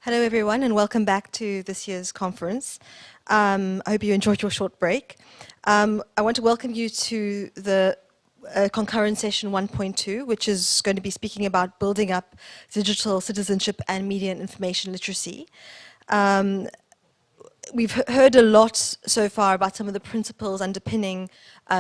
Hello, everyone, and welcome back to this year's conference. I hope you enjoyed your short break. I want to welcome you to the Concurrent Session 1.2, which is going to be speaking about building up digital citizenship and media and information literacy. We've heard a lot so far about some of the principles underpinning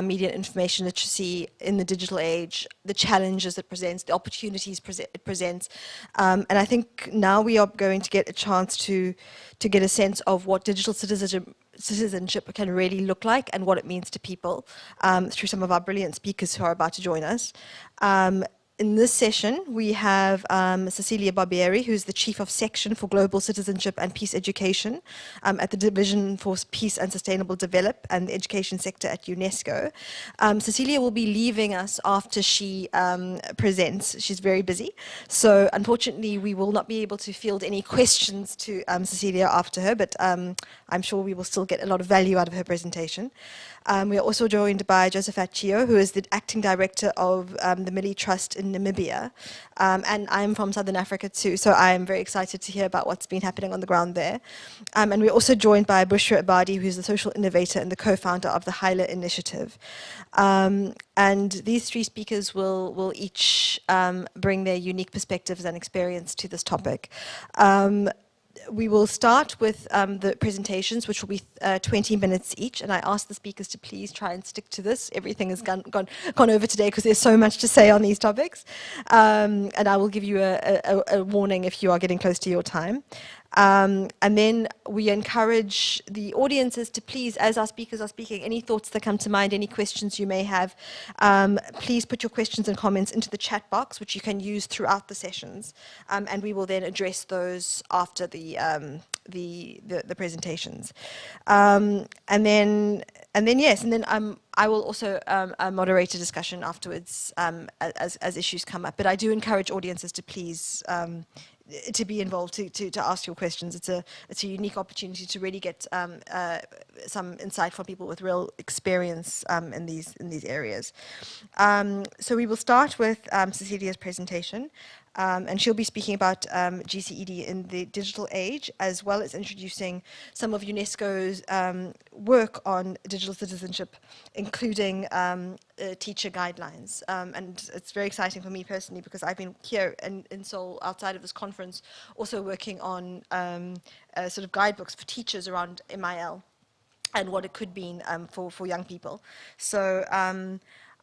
media and information literacy in the digital age, the challenges it presents, the opportunities it presents. And I think now we are going to get a chance to get a sense of what digital citizenship can really look like and what it means to people through some of our brilliant speakers who are about to join us. In this session, we have Cecilia Barbieri, who's the Chief of Section for Global Citizenship and Peace Education at the Division for Peace and Sustainable Development and the Education Sector at UNESCO. Cecilia will be leaving us after she presents. She's very busy. So unfortunately, we will not be able to field any questions to Cecilia after her, but I'm sure we will still get a lot of value out of her presentation. We are also joined by Josephat Chio, who is the Acting Director of the Millie Trust in Namibia. And I'm from Southern Africa too, so I'm very excited to hear about what's been happening on the ground there. And we're also joined by Bushra Abadi, who's the social innovator and the co-founder of the Hyla Initiative. And these three speakers will each bring their unique perspectives and experience to this topic. We will start with the presentations, which will be 20 minutes each, and I ask the speakers to please try and stick to this. Everything has gone over today because there's so much to say on these topics, and I will give you a warning if you are getting close to your time. And then we encourage the audiences to please, as our speakers are speaking, any thoughts that come to mind, any questions you may have, please put your questions and comments into the chat box, which you can use throughout the sessions, and we will then address those after the presentations. And then I will also moderate a discussion afterwards as issues come up. But I do encourage audiences to please to be involved, to ask your questions. It's a unique opportunity to really get some insight from people with real experience in these areas. So we will start with Cecilia's presentation. And she'll be speaking about GCED in the digital age, as well as introducing some of UNESCO's work on digital citizenship, including teacher guidelines. And it's very exciting for me personally, because I've been here in Seoul, outside of this conference, also working on sort of guidebooks for teachers around MIL and what it could mean for young people. So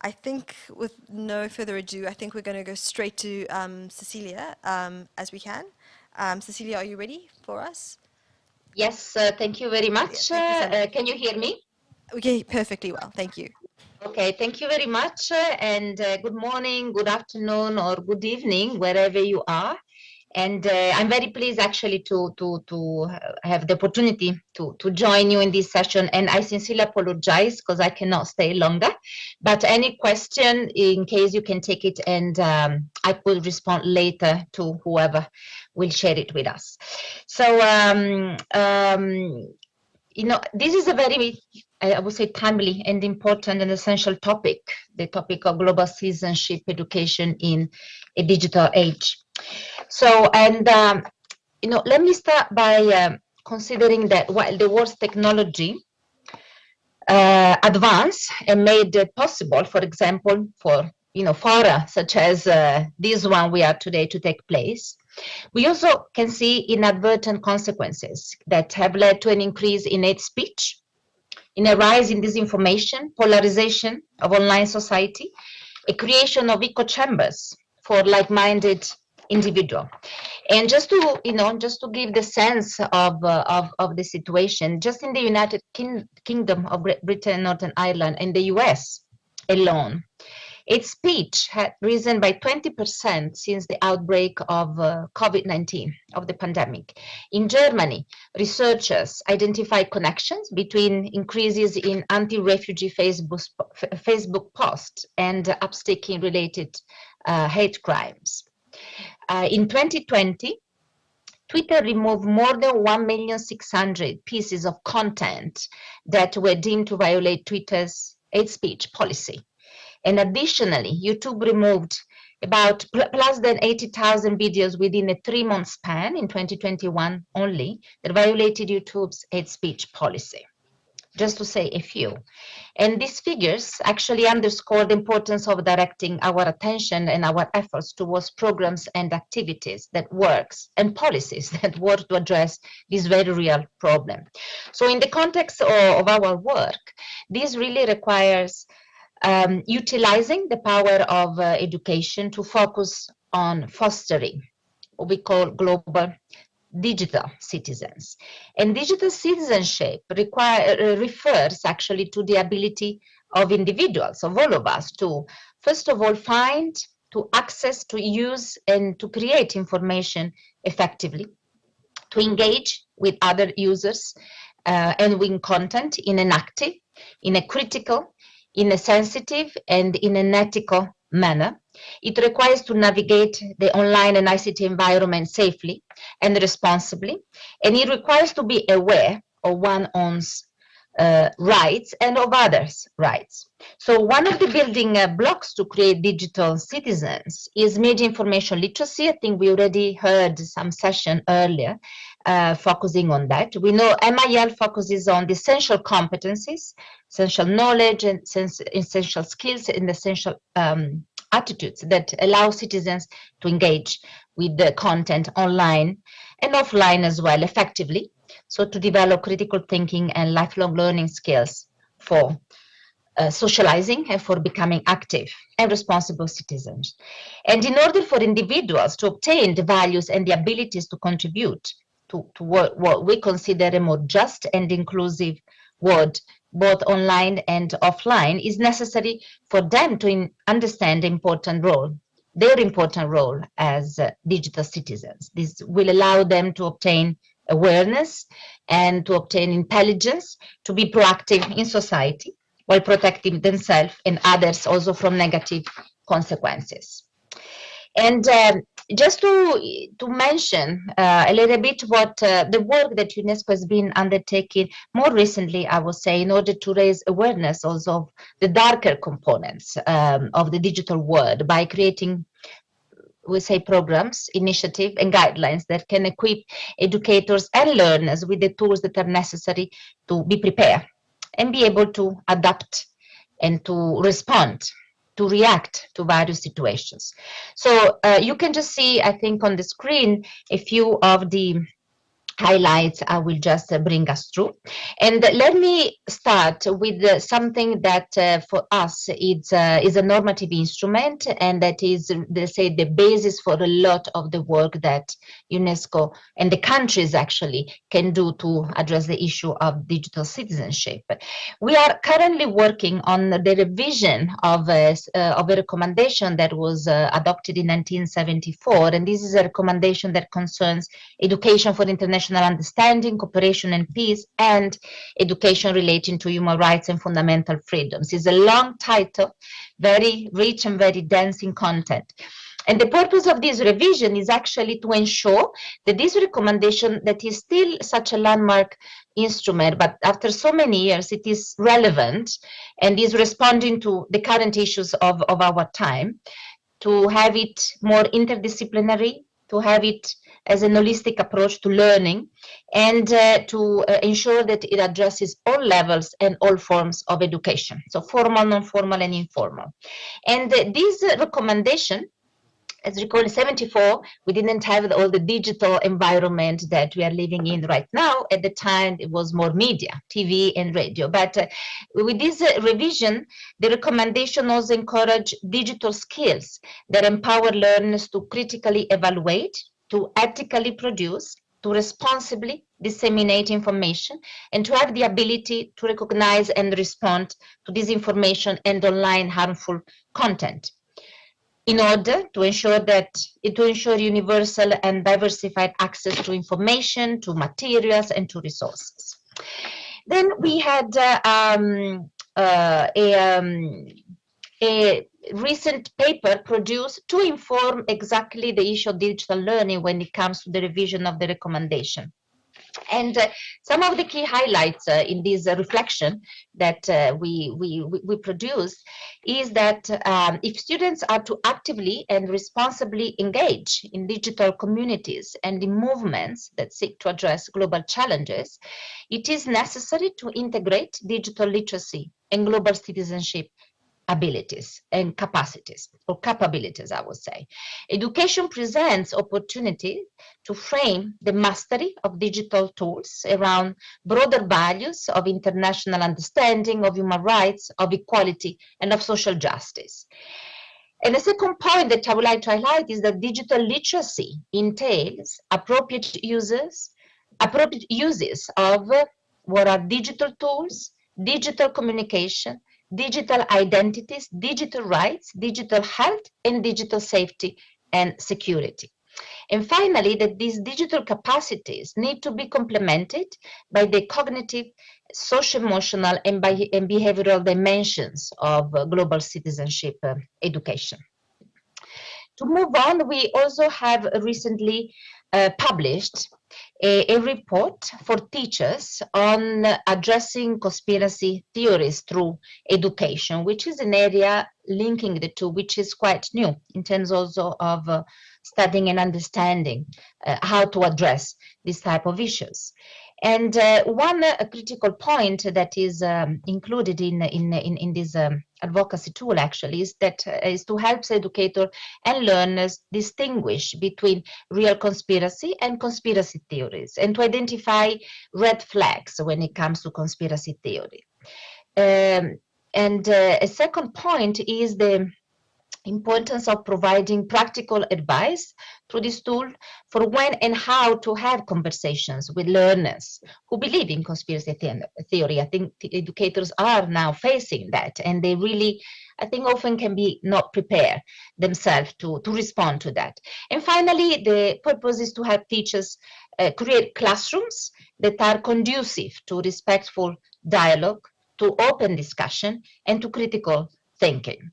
I think with no further ado, I think we're going to go straight to Cecilia as we can. Cecilia, are you ready for us? Yes, thank you very much. Can you hear me? Okay, perfectly well. Thank you. Okay, thank you very much. And good morning, good afternoon, or good evening, wherever you are. And I'm very pleased actually to have the opportunity to join you in this session. And I sincerely apologize because I cannot stay longer. But any question, in case you can take it, and I will respond later to whoever will share it with us. So, you know, this is a very, I would say, timely and important and essential topic, the topic of global citizenship education in a digital age. So, and, you know, let me start by considering that while the world's technology advanced and made it possible, for example, for, you know, fora such as this one we are today to take place, we also can see inadvertent consequences that have led to an increase in hate speech, in a rise in disinformation, polarization of online society, a creation of echo chambers for like-minded individual. And just to, you know, just to give the sense of the situation, just in the United Kingdom of Great Britain, Northern Ireland, and the US alone, its speech had risen by 20% since the outbreak of COVID-19, of the pandemic. In Germany, researchers identified connections between increases in anti-refugee Facebook posts and upsticking related hate crimes. In 2020, Twitter removed more than 1,600,000 pieces of content that were deemed to violate Twitter's hate speech policy. And additionally, YouTube removed about plus than 80,000 videos within a 3-month span in 2021 only that violated YouTube's hate speech policy, just to say a few. And these figures actually underscore the importance of directing our attention and our efforts towards programs and activities that works and policies that work to address this very real problem. So in the context of our work, this really requires utilizing the power of education to focus on fostering what we call global digital citizens. And digital citizenship refers actually to the ability of individuals, of all of us, to first of all find, to access, to use, and to create information effectively, to engage with other users and with content in an active, in a critical, in a sensitive, and in an ethical manner. It requires to navigate the online and ICT environment safely and responsibly, and it requires to be aware of one's own rights and of others' rights. So one of the building blocks to create digital citizens is media information literacy. I think we already heard some session earlier focusing on that. We know MIL focuses on the essential competencies, essential knowledge, and essential skills and essential attitudes that allow citizens to engage with the content online and offline as well effectively. So to develop critical thinking and lifelong learning skills for socializing and for becoming active and responsible citizens. And in order for individuals to obtain the values and the abilities to contribute to what we consider a more just and inclusive world, both online and offline, is necessary for them to understand their important role as digital citizens. This will allow them to obtain awareness and to obtain intelligence, to be proactive in society while protecting themselves and others also from negative consequences. And just to mention a little bit what the work that UNESCO has been undertaking more recently, I would say, in order to raise awareness also of the darker components of the digital world by creating, we say, programs, initiatives, and guidelines that can equip educators and learners with the tools that are necessary to be prepared and be able to adapt and to respond, to react to various situations. So you can just see, I think, on the screen a few of the highlights I will just bring us through. And let me start with something that for us is a normative instrument, and that is, they say, the basis for a lot of the work that UNESCO and the countries actually can do to address the issue of digital citizenship. We are currently working on the revision of a recommendation that was adopted in 1974, and this is a recommendation that concerns education for international understanding, cooperation and peace, and education relating to human rights and fundamental freedoms. It's a long title, very rich and very dense in content. And the purpose of this revision is actually to ensure that this recommendation, that is still such a landmark instrument, but after so many years, it is relevant and is responding to the current issues of our time, to have it more interdisciplinary, to have it as an holistic approach to learning, and to ensure that it addresses all levels and all forms of education, so formal, non-formal, and informal. And this recommendation, as recall 74, we didn't have all the digital environment that we are living in right now. At the time, it was more media, TV and radio. But with this revision, the recommendation also encourage digital skills that empower learners to critically evaluate, to ethically produce, to responsibly disseminate information, and to have the ability to recognize and respond to disinformation and online harmful content, in order to ensure universal and diversified access to information, to materials, and to resources. Then we had a recent paper produced to inform exactly the issue of digital learning when it comes to the revision of the recommendation. And some of the key highlights in this reflection that we produce is that if students are to actively and responsibly engage in digital communities and in movements that seek to address global challenges, it is necessary to integrate digital literacy and global citizenship abilities and capacities, or capabilities, I would say. Education presents opportunity to frame the mastery of digital tools around broader values of international understanding, of human rights, of equality, and of social justice. And the second point that I would like to highlight is that digital literacy entails appropriate uses of what are digital tools, digital communication, digital identities, digital rights, digital health, and digital safety and security. And finally, that these digital capacities need to be complemented by the cognitive, social-emotional, and behavioral dimensions of global citizenship education. To move on, we also have recently published a report for teachers on addressing conspiracy theories through education, which is an area linking the two, which is quite new in terms also of studying and understanding how to address these type of issues. And one critical point that is included in this advocacy tool actually is that is to help educators and learners distinguish between real conspiracy and conspiracy theories, and to identify red flags when it comes to conspiracy theory. And a second point is the importance of providing practical advice through this tool for when and how to have conversations with learners who believe in conspiracy theory. I think educators are now facing that, and they really, I think, often can be not prepared themselves to respond to that. And finally, the purpose is to help teachers create classrooms that are conducive to respectful dialogue, to open discussion, and to critical thinking.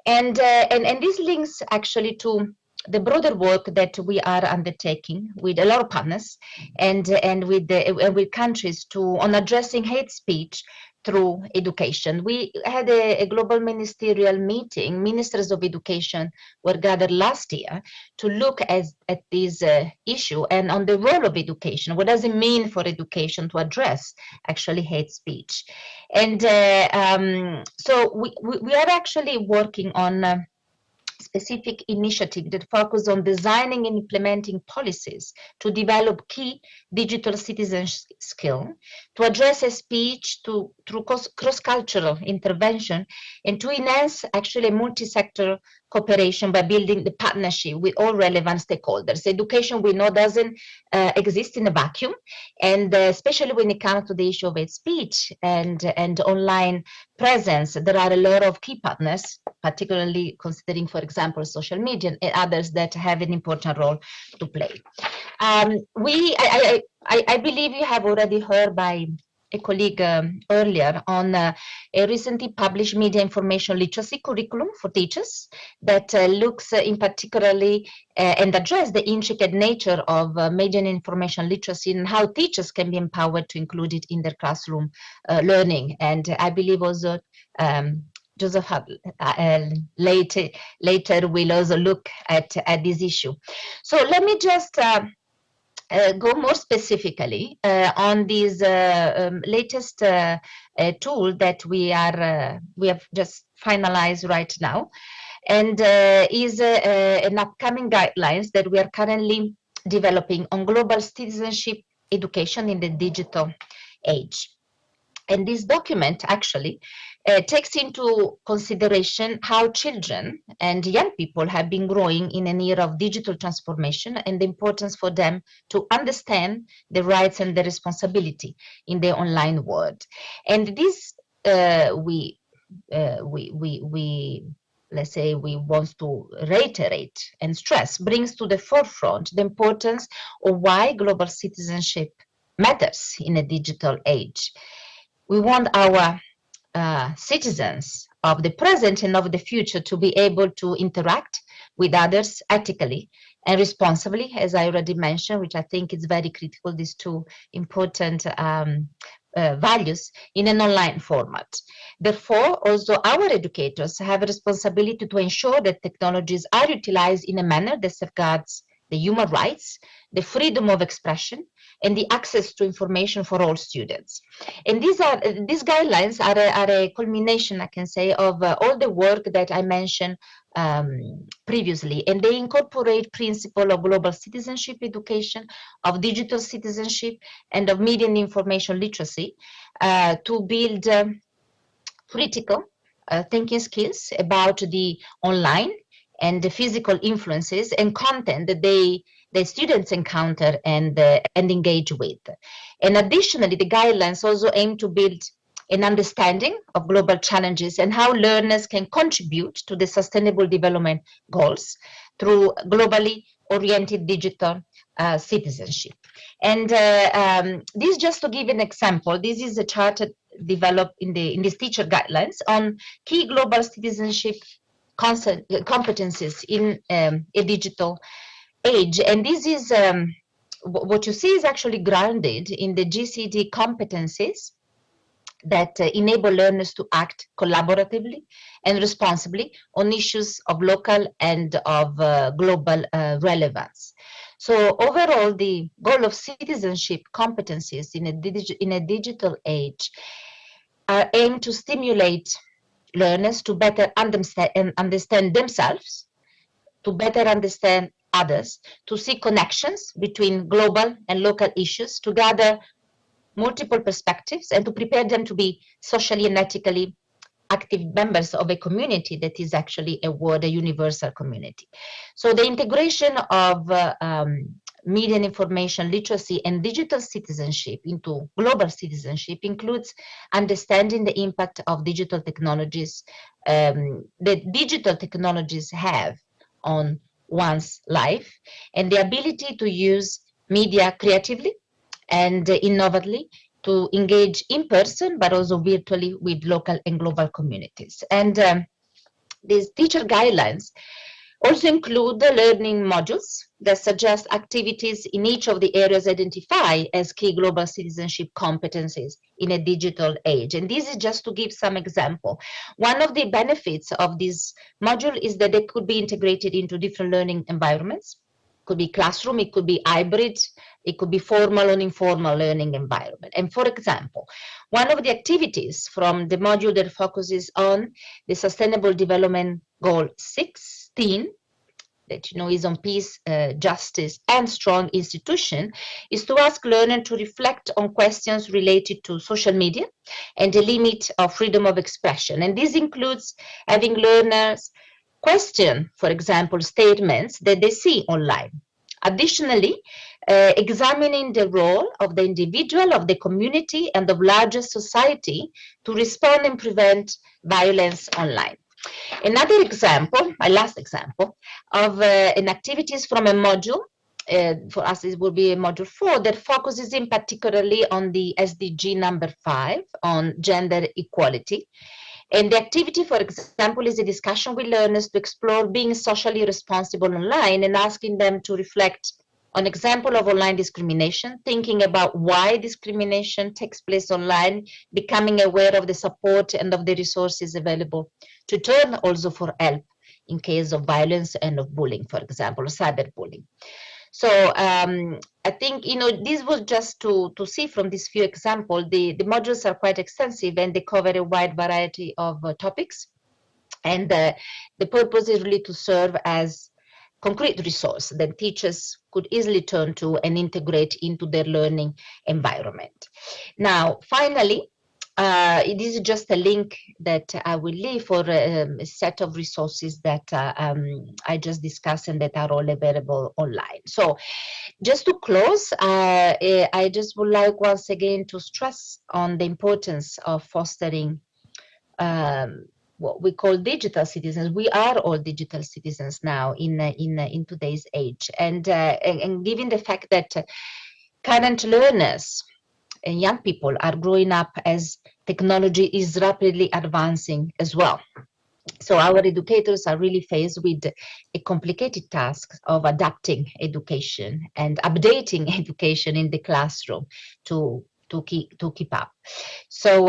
And this links actually to the broader work that we are undertaking with a lot of partners and with countries on addressing hate speech through education. We had a global ministerial meeting. Ministers of education were gathered last year to look at this issue and on the role of education. What does it mean for education to address actually hate speech? And so we are actually working on specific initiative that focus on designing and implementing policies to develop key digital citizen skill, to address a speech through cross-cultural intervention, and to enhance actually multi-sector cooperation by building the partnership with all relevant stakeholders. Education, we know, doesn't exist in a vacuum, and especially when it comes to the issue of hate speech and online presence, there are a lot of key partners, particularly considering, for example, social media and others that have an important role to play. I believe you have already heard by a colleague earlier on a recently published media information literacy curriculum for teachers that looks in particularly and address the intricate nature of media and information literacy and how teachers can be empowered to include it in their classroom learning. And I believe also Joseph later will also look at this issue. So let me just go more specifically on this latest tool that we have just finalized right now, and is an upcoming guidelines that we are currently developing on global citizenship education in the digital age. And this document actually takes into consideration how children and young people have been growing in an era of digital transformation and the importance for them to understand the rights and the responsibility in the online world. And this let's say we want to reiterate and stress, brings to the forefront the importance of why global citizenship matters in a digital age. We want our citizens of the present and of the future to be able to interact with others ethically and responsibly, as I already mentioned, which I think is very critical, these two important values in an online format. Therefore, also our educators have a responsibility to ensure that technologies are utilized in a manner that safeguards the human rights, the freedom of expression, and the access to information for all students. And these guidelines are a culmination, I can say, of all the work that I mentioned previously, and they incorporate principle of global citizenship education, of digital citizenship, and of media and information literacy to build critical thinking skills about the online and the physical influences and content that the students encounter and engage with. And additionally, the guidelines also aim to build an understanding of global challenges and how learners can contribute to the sustainable development goals through globally oriented digital citizenship. And this, just to give an example, this is a chart developed in these teacher guidelines on key global citizenship competencies in a digital age. And this is what you see is actually grounded in the GCED competencies that enable learners to act collaboratively and responsibly on issues of local and of global relevance. So overall, the goal of citizenship competencies in a digital age are aimed to stimulate learners to better understand themselves, to better understand others, to see connections between global and local issues, to gather multiple perspectives, and to prepare them to be socially and ethically active members of a community that is actually a universal community. So the integration of media and information literacy and digital citizenship into global citizenship includes understanding the impact of digital technologies that digital technologies have on one's life, and the ability to use media creatively and innovatively to engage in person, but also virtually with local and global communities. And these teacher guidelines also include the learning modules that suggest activities in each of the areas identified as key global citizenship competencies in a digital age. And this is just to give some example. One of the benefits of this module is that they could be integrated into different learning environments. It could be classroom, it could be hybrid, it could be formal or informal learning environment. And for example, one of the activities from the module that focuses on the Sustainable Development Goal 16, that is on peace, justice, and strong institution, is to ask learners to reflect on questions related to social media and the limit of freedom of expression. And this includes having learners question, for example, statements that they see online. Additionally, examining the role of the individual, of the community, and of larger society to respond and prevent violence online. Another example, my last example, of an activities from a module, for us it will be a module 4, that focuses in particularly on the SDG number 5, on gender equality. And the activity, for example, is a discussion with learners to explore being socially responsible online and asking them to reflect on example of online discrimination, thinking about why discrimination takes place online, becoming aware of the support and of the resources available to turn also for help in case of violence and of bullying, for example, cyberbullying. So I think, this was just to see from these few examples, the modules are quite extensive and they cover a wide variety of topics. And the purpose is really to serve as concrete resource that teachers could easily turn to and integrate into their learning environment. Now, finally, this is just a link that I will leave for a set of resources that I just discussed and that are all available online. So just to close, I just would like once again to stress on the importance of fostering what we call digital citizens. We are all digital citizens now in today's age, and given the fact that current learners and young people are growing up as technology is rapidly advancing as well. So our educators are really faced with a complicated task of adapting education and updating education in the classroom to keep up. So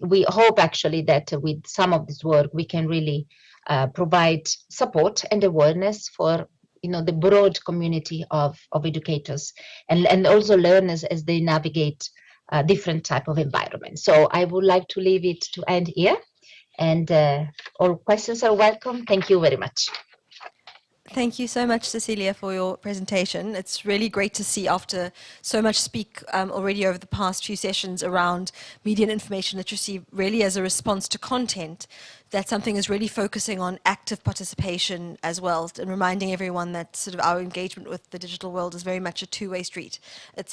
we hope actually that with some of this work we can really provide support and awareness for the broad community of educators and also learners as they navigate different type of environments. So I would like to leave it to end here, and all questions are welcome. Thank you very much. Thank you so much, Cecilia, for your presentation. It's really great to see, after so much speak already over the past few sessions around media and information literacy, really as a response to content, that something is really focusing on active participation as well, and reminding everyone that sort of our engagement with the digital world is very much a two-way street.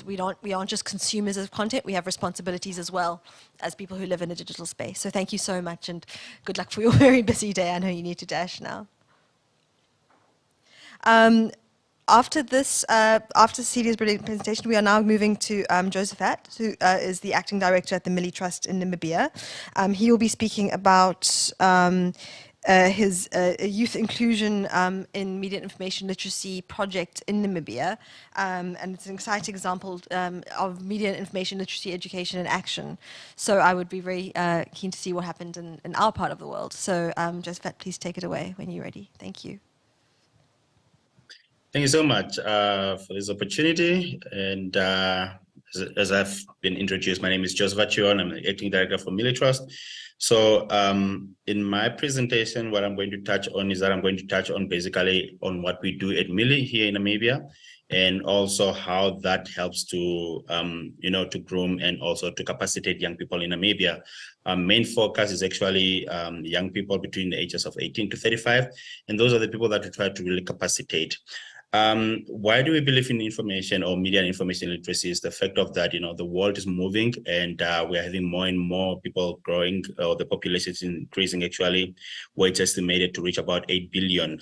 We aren't just consumers of content, we have responsibilities as well as people who live in a digital space. So thank you so much, and good luck for your very busy day. I know you need to dash now. After Cecilia's brilliant presentation, we are now moving to Josephat, who is the acting director at the Millie Trust in Namibia. He will be speaking about his youth inclusion in media and information literacy project in Namibia. And it's an exciting example of media and information literacy education in action. So I would be very keen to see what happened in our part of the world. So Josephat, please take it away when you're ready. Thank you. Thank you so much for this opportunity. And as I've been introduced, my name is Josephat Chion. I'm the acting director for Millie Trust. So in my presentation, what I'm going to touch on is that I'm going to touch on basically on what we do at Millie here in Namibia, and also how that helps to, to groom and also to capacitate young people in Namibia. Our main focus is actually young people between the ages of 18 to 35, and those are the people that we try to really capacitate. Why do we believe in information or media and information literacy? Is the fact of that, the world is moving, and we're having more and more people growing, or the population is increasing actually, where it's estimated to reach about 8 billion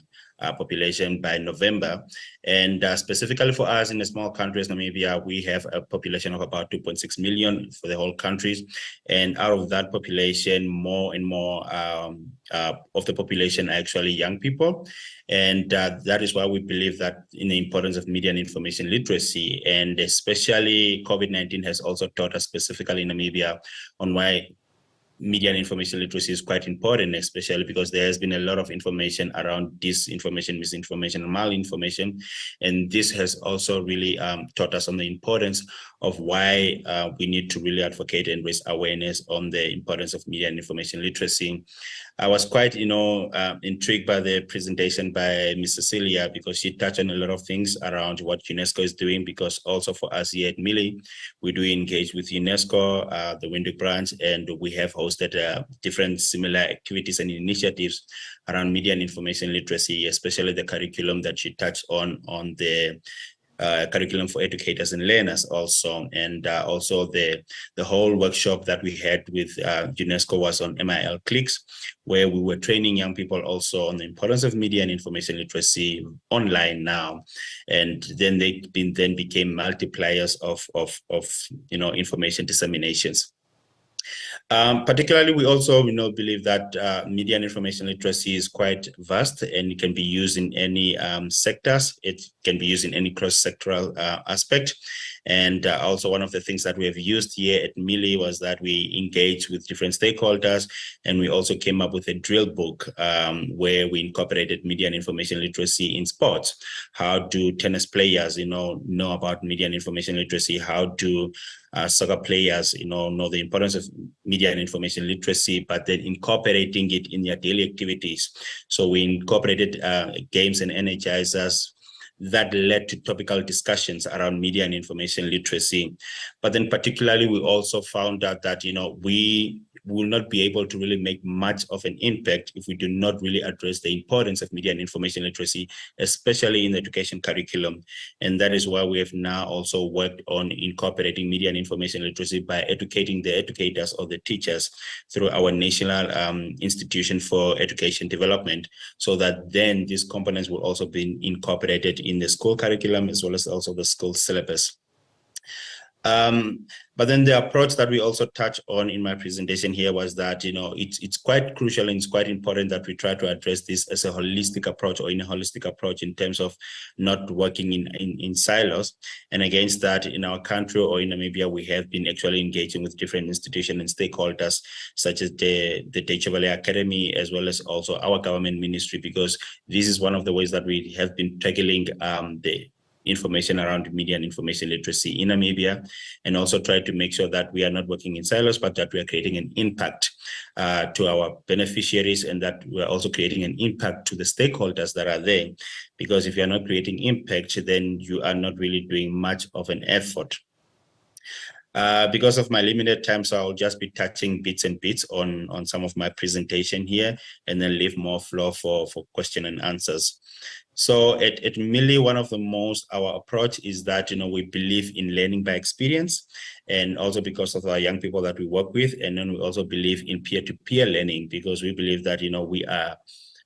population by November. And specifically for us in a small country as Namibia, we have a population of about 2.6 million for the whole countries. And out of that population, more and more of the population are actually young people. And that is why we believe that in the importance of media and information literacy, and especially COVID-19 has also taught us specifically in Namibia on why media and information literacy is quite important, especially because there has been a lot of information around disinformation, misinformation, and malinformation. And this has also really taught us on the importance of why we need to really advocate and raise awareness on the importance of media and information literacy. I was quite, intrigued by the presentation by Ms. Cecilia, because she touched on a lot of things around what UNESCO is doing, because also for us here at Millie, we do engage with UNESCO, the Windhoek branch, and we have hosted different similar activities and initiatives around media and information literacy, especially the curriculum that she touched on the curriculum for educators and learners also. And also the whole workshop that we had with UNESCO was on MIL Clicks, where we were training young people also on the importance of media and information literacy online now. And then they became multipliers of information disseminations. Particularly, we also believe that media and information literacy is quite vast, and it can be used in any sectors. It can be used in any cross-sectoral aspect. And also one of the things that we have used here at Millie was that we engaged with different stakeholders, and we also came up with a drill book where we incorporated media and information literacy in sports. How do tennis players, know about media and information literacy? How do soccer players, know the importance of media and information literacy, but then incorporating it in their daily activities? So we incorporated games and energizers that led to topical discussions around media and information literacy. But then particularly, we also found out that, we will not be able to really make much of an impact if we do not really address the importance of media and information literacy, especially in the education curriculum. And that is why we have now also worked on incorporating media and information literacy by educating the educators or the teachers through our National Institution for Education Development, so that then these components will also be incorporated in the school curriculum as well as also the school syllabus. But then the approach that we also touched on in my presentation here was that, you know, it's quite crucial and it's quite important that we try to address this as a holistic approach, or in a holistic approach, in terms of not working in silos. And against that, in our country or in Namibia, we have been actually engaging with different institutions and stakeholders, such as the Deutsche Welle Academy, as well as also our government ministry, because this is one of the ways that we have been tackling the information around media and information literacy in Namibia, and also try to make sure that we are not working in silos, but that we are creating an impact to our beneficiaries, and that we're also creating an impact to the stakeholders that are there. Because if you're not creating impact, then you are not really doing much of an effort. Because of my limited time, so I'll just be touching bits and bits on some of my presentation here, and then leave more floor for question and answers. So at Millie, one of the most, our approach is that, you know, we believe in learning by experience, and also because of our young people that we work with. And then we also believe in peer-to-peer learning, because we believe that, you know, we are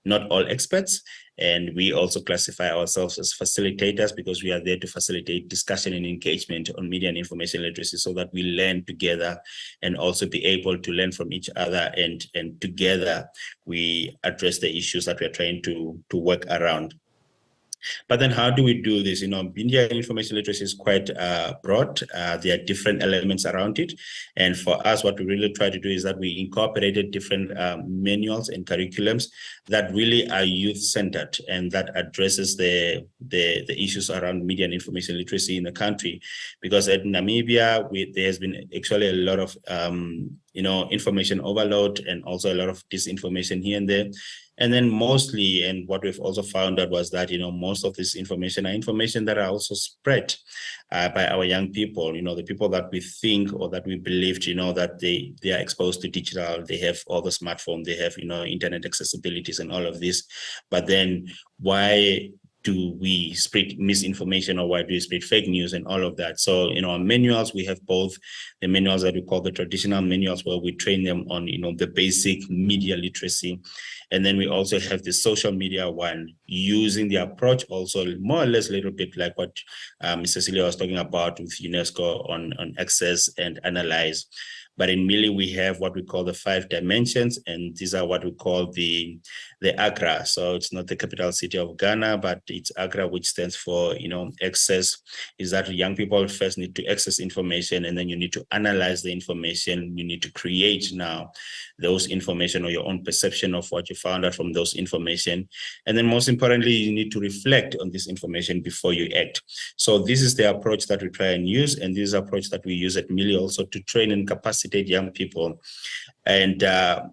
not all experts, and we also classify ourselves as facilitators, because we are there to facilitate discussion and engagement on media and information literacy, so that we learn together and also be able to learn from each other, and together we address the issues that we're trying to work around. But then how do we do this? You know, media and information literacy is quite broad. There are different elements around it. And for us, what we really try to do is that we incorporated different manuals and curriculums that really are youth-centered, and that addresses the issues around media and information literacy in the country. Because at Namibia, there has been actually a lot of you know, information overload, and also a lot of disinformation here and there. And then mostly, and what we've also found out was that, you know, most of this information are information that are also spread by our young people, you know, the people that we think, or that we believed, you know, that they are exposed to digital, they have all the smartphone, they have, you know, internet accessibilities and all of this. But then why do we spread misinformation, or why do we spread fake news and all of that? So in our manuals, we have both the manuals that we call the traditional manuals, where we train them on, you know, the basic media literacy. And then we also have the social media one, using the approach also more or less a little bit like what Ms. Cecilia was talking about with UNESCO on access and analyze. But in Millie, we have what we call the 5 dimensions, and these are what we call the Accra. So it's not the capital city of Ghana, but it's Accra, which stands for, you know, access. Is that young people first need to access information, and then you need to analyze the information. You need to create now those information, or your own perception of what you found out from those information. And then most importantly, you need to reflect on this information before you act. So this is the approach that we try and use, and this is the approach that we use at Millie also to train and capacitate young people. And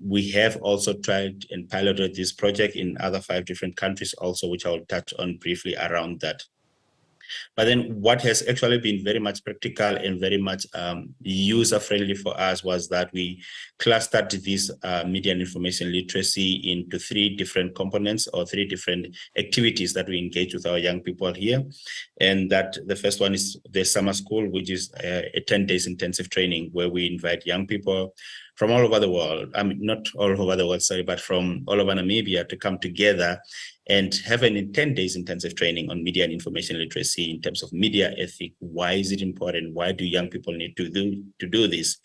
we have also tried and piloted this project in other 5 different countries also, which I'll touch on briefly around that. But then what has actually been very much practical and very much user-friendly for us was that we clustered this media and information literacy into 3 different components, or 3 different activities that we engage with our young people here. And that the first one is the summer school, which is a 10 days intensive training, where we invite young people from all over the world, I mean, not all over the world, sorry, but from all over Namibia, to come together and have an 10 days intensive training on media and information literacy in terms of media ethic. Why is it important? Why do young people need to do this?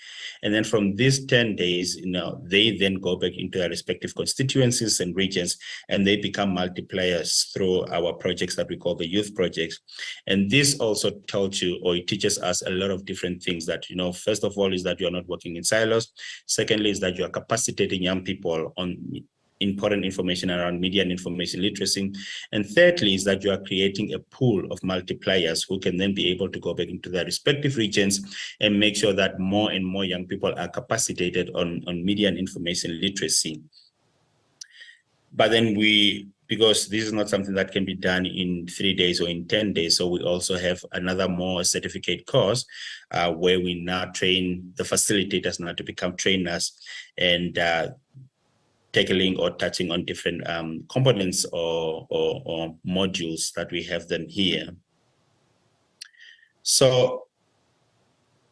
And then from these 10 days, you know, they then go back into their respective constituencies and regions, and they become multipliers through our projects that we call the youth projects. And this also tells you, or it teaches us a lot of different things that, you know, first of all is that you're not working in silos. Secondly is that you are capacitating young people on important information around media and information literacy. And thirdly is that you are creating a pool of multipliers who can then be able to go back into their respective regions and make sure that more and more young people are capacitated on media and information literacy. But then because this is not something that can be done in 3 days or in 10 days, so we also have another more certificate course where we now train the facilitators now to become trainers, and tackling or touching on different components or modules that we have them here. So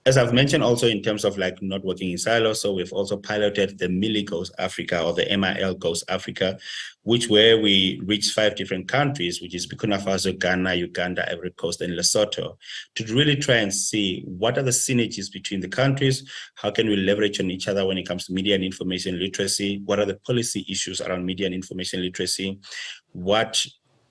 as I've mentioned also in terms of like not working in silos, so we've also piloted the MILI Goes Africa or the MIL Goes Africa, where we reached 5 different countries, which is Burkina Faso, Ghana, Uganda, Ivory Coast, and Lesotho, to really try and see what are the synergies between the countries, how can we leverage on each other when it comes to media and information literacy, what are the policy issues around media and information literacy, what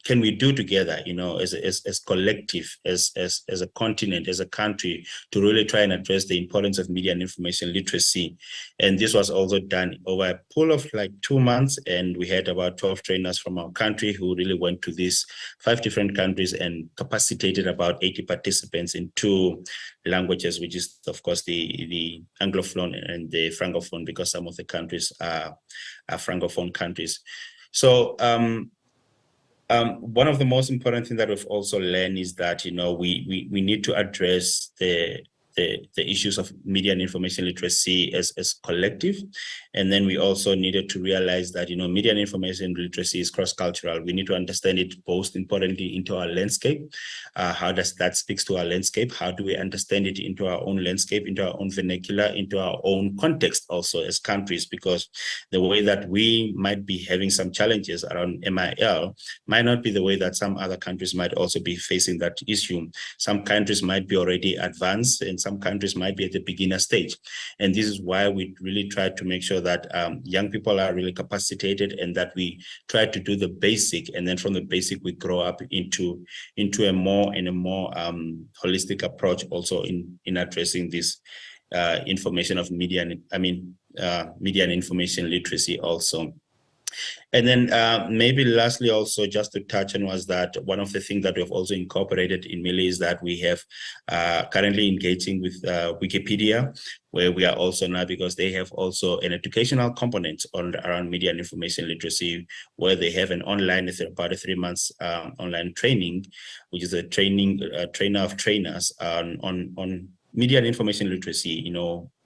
can we do together, as collective, as a continent, as a country, to really try and address the importance of media and information literacy. And this was also done over a pool of like 2 months, and we had about 12 trainers from our country who really went to these 5 different countries and capacitated about 80 participants in 2 languages, which is of course the Anglophone and the Francophone, because some of the countries are Francophone countries. So one of the most important things that we've also learned is that, we need to address the issues of media and information literacy as collective. And then we also needed to realize that, media and information literacy is cross-cultural. We need to understand it most importantly into our landscape. How does that speak to our landscape? How do we understand it into our own landscape, into our own vernacular, into our own context also as countries? Because the way that we might be having some challenges around MIL might not be the way that some other countries might also be facing that issue. Some countries might be already advanced, and some countries might be at the beginner stage. And this is why we really try to make sure that young people are really capacitated, and that we try to do the basic, and then from the basic we grow up into a more holistic approach also in addressing this information of media and information literacy also. And then maybe lastly also just to touch on was that one of the things that we've also incorporated in MILI is that we have currently engaging with Wikipedia, where we are also now, because they have also an educational component around media and information literacy, where they have an online, it's about a 3 months online training, which is a trainer of trainers on media and information literacy,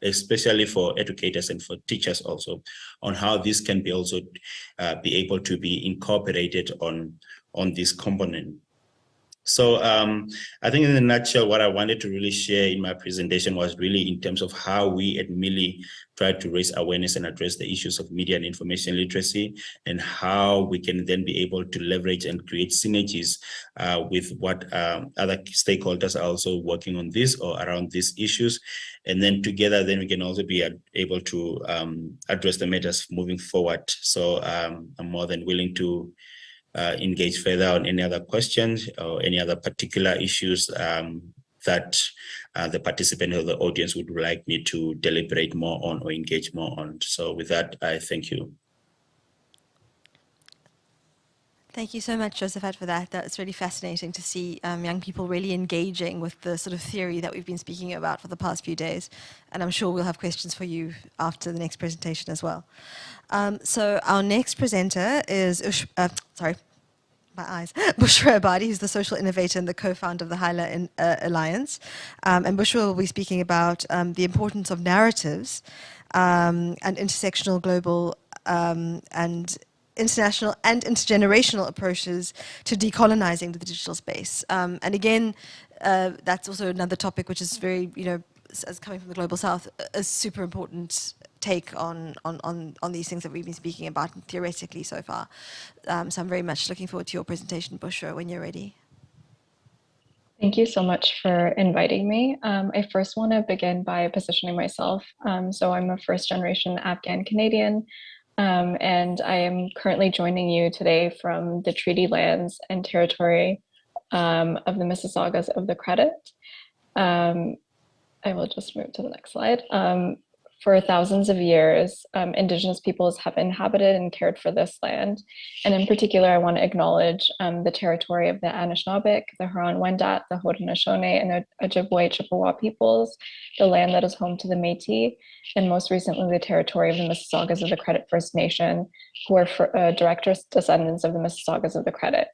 especially for educators and for teachers also, on how this can be also be able to be incorporated on this component. So I think in a nutshell, what I wanted to really share in my presentation was really in terms of how we at MILI try to raise awareness and address the issues of media and information literacy, and how we can then be able to leverage and create synergies with what other stakeholders are also working on this or around these issues. And then together, then we can also be able to address the matters moving forward. So I'm more than willing to engage further on any other questions or any other particular issues that the participant or the audience would like me to deliberate more on or engage more on. So with that, I thank you. Thank you so much, Josephat, for that. That's really fascinating to see young people really engaging with the sort of theory that we've been speaking about for the past few days. And I'm sure we'll have questions for you after the next presentation as well. So our next presenter is, Bushra Abadi, who's the social innovator and the co-founder of the Hyla Alliance. And Bushra will be speaking about the importance of narratives and intersectional, global, and international and intergenerational approaches to decolonizing the digital space. And again, that's also another topic which is very, as coming from the Global South, a super important take on these things that we've been speaking about theoretically so far. So I'm very much looking forward to your presentation, Bushra, when you're ready. Thank you so much for inviting me. I first want to begin by positioning myself. So I'm a first-generation Afghan Canadian, and I am currently joining you today from the treaty lands and territory of the Mississaugas of the Credit. I will just move to the next slide. For thousands of years, Indigenous peoples have inhabited and cared for this land. And in particular, I want to acknowledge the territory of the Anishinaabeg, the Huron-Wendat, the Haudenosaunee, and the Ojibwe Chippewa peoples, the land that is home to the Métis, and most recently, the territory of the Mississaugas of the Credit First Nation, who are direct descendants of the Mississaugas of the Credit.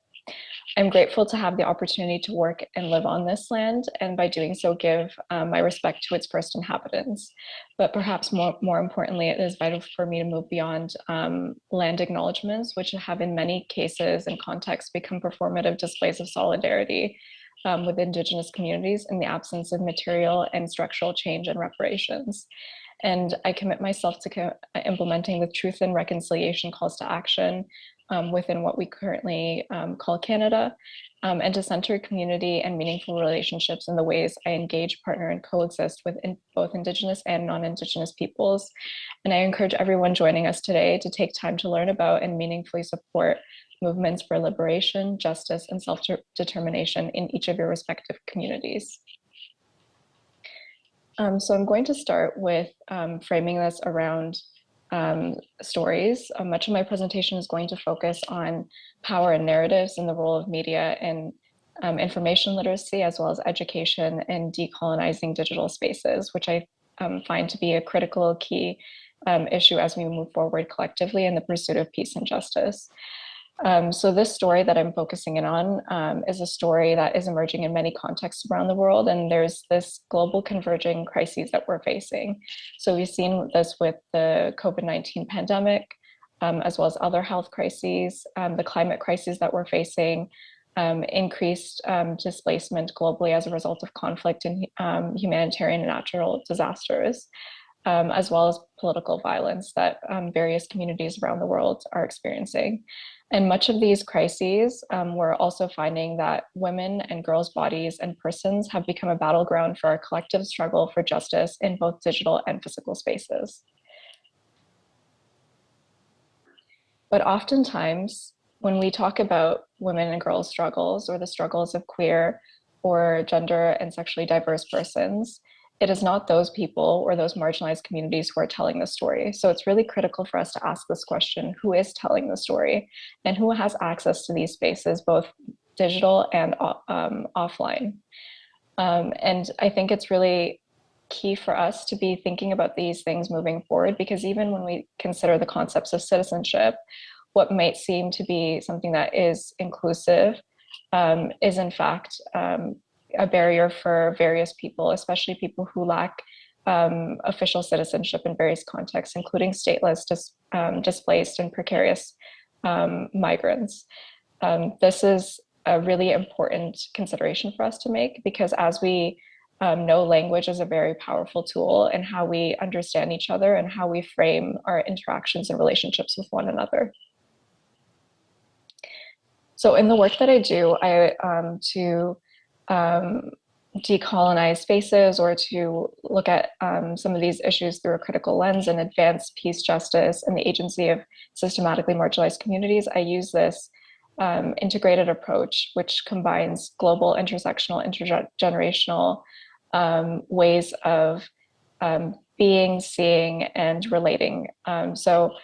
I'm grateful to have the opportunity to work and live on this land, and by doing so, give my respect to its first inhabitants. But perhaps more importantly, it is vital for me to move beyond land acknowledgements, which have in many cases and contexts become performative displays of solidarity with Indigenous communities in the absence of material and structural change and reparations. And I commit myself to implementing the truth and reconciliation calls to action within what we currently call Canada, and to center community and meaningful relationships in the ways I engage, partner, and coexist with both Indigenous and non-Indigenous peoples. And I encourage everyone joining us today to take time to learn about and meaningfully support movements for liberation, justice, and self-determination in each of your respective communities. So I'm going to start with framing this around stories. Much of my presentation is going to focus on power and narratives and the role of media in information literacy, as well as education and decolonizing digital spaces, which I find to be a critical key issue as we move forward collectively in the pursuit of peace and justice. So this story that I'm focusing in on is a story that is emerging in many contexts around the world, and there's this global converging crises that we're facing. So we've seen this with the COVID-19 pandemic, as well as other health crises, the climate crises that we're facing, increased displacement globally as a result of conflict and humanitarian and natural disasters, as well as political violence that various communities around the world are experiencing. And much of these crises, we're also finding that women and girls' bodies and persons have become a battleground for our collective struggle for justice in both digital and physical spaces. But oftentimes, when we talk about women and girls' struggles or the struggles of queer or gender and sexually diverse persons, it is not those people or those marginalized communities who are telling the story. So it's really critical for us to ask this question: who is telling the story, and who has access to these spaces, both digital and offline? And I think it's really key for us to be thinking about these things moving forward, because even when we consider the concepts of citizenship, what might seem to be something that is inclusive is in fact a barrier for various people, especially people who lack official citizenship in various contexts, including stateless, displaced, and precarious migrants. This is a really important consideration for us to make, because as we know, language is a very powerful tool in how we understand each other and how we frame our interactions and relationships with one another. So in the work that I do, to decolonize spaces, or to look at some of these issues through a critical lens and advance peace, justice, and the agency of systematically marginalized communities, I use this integrated approach, which combines global, intersectional, intergenerational ways of being, seeing, and relating. So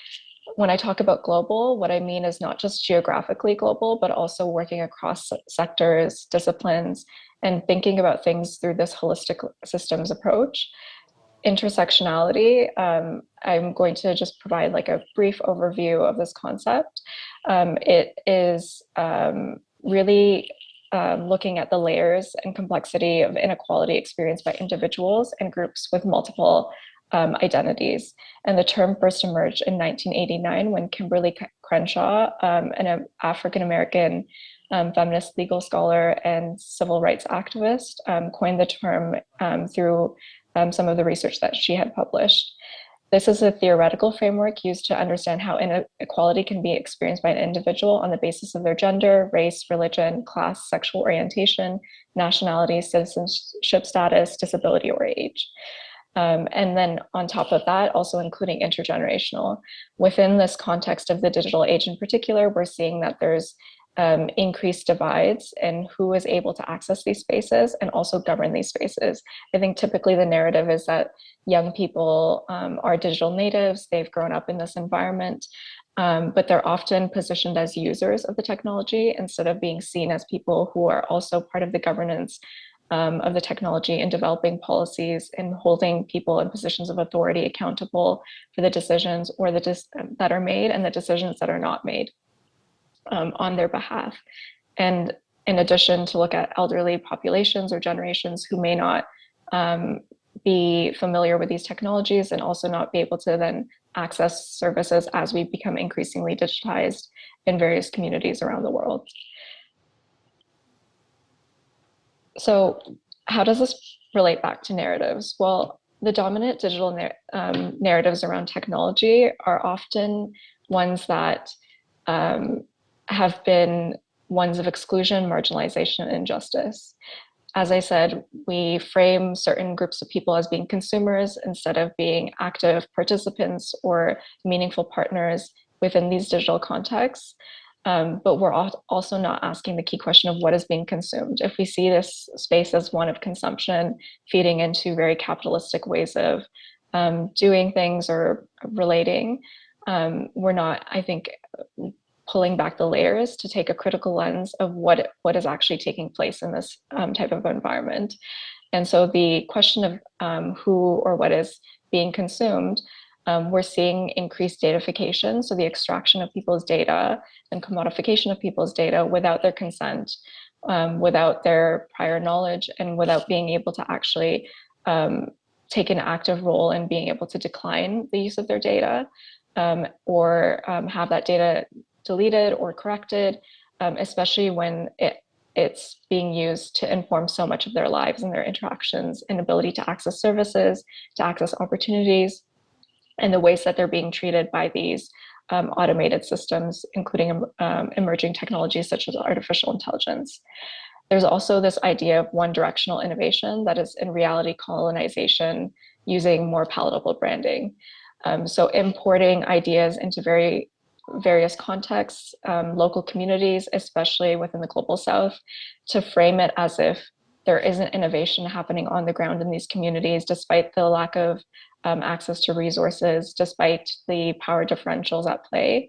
when I talk about global, what I mean is not just geographically global, but also working across sectors, disciplines, and thinking about things through this holistic systems approach. Intersectionality, I'm going to just provide like a brief overview of this concept. It is really looking at the layers and complexity of inequality experienced by individuals and groups with multiple identities. And the term first emerged in 1989 when Kimberly Crenshaw, an African-American feminist legal scholar and civil rights activist, coined the term through some of the research that she had published. This is a theoretical framework used to understand how inequality can be experienced by an individual on the basis of their gender, race, religion, class, sexual orientation, nationality, citizenship status, disability, or age. And then on top of that, also including intergenerational. Within this context of the digital age in particular, we're seeing that there's increased divides in who is able to access these spaces and also govern these spaces. I think typically the narrative is that young people are digital natives, they've grown up in this environment, but they're often positioned as users of the technology instead of being seen as people who are also part of the governance of the technology and developing policies and holding people in positions of authority accountable for the decisions or that are made and the decisions that are not made on their behalf. And in addition, to look at elderly populations or generations who may not be familiar with these technologies and also not be able to then access services as we become increasingly digitized in various communities around the world. So how does this relate back to narratives? Well, the dominant digital narratives around technology are often ones that have been ones of exclusion, marginalization, and injustice. As I said, we frame certain groups of people as being consumers instead of being active participants or meaningful partners within these digital contexts. But we're also not asking the key question of what is being consumed. If we see this space as one of consumption, feeding into very capitalistic ways of doing things or relating, we're not, I think, pulling back the layers to take a critical lens of what is actually taking place in this type of environment. And so the question of who or what is being consumed, we're seeing increased datafication, so the extraction of people's data and commodification of people's data without their consent, without their prior knowledge, and without being able to actually take an active role in being able to decline the use of their data, or have that data deleted or corrected, especially when it's being used to inform so much of their lives and their interactions and ability to access services, to access opportunities, and the ways that they're being treated by these automated systems, including emerging technologies such as artificial intelligence. There's also this idea of one-directional innovation that is in reality colonization using more palatable branding. So importing ideas into various contexts, local communities, especially within the global south, to frame it as if there isn't innovation happening on the ground in these communities, despite the lack of access to resources, despite the power differentials at play.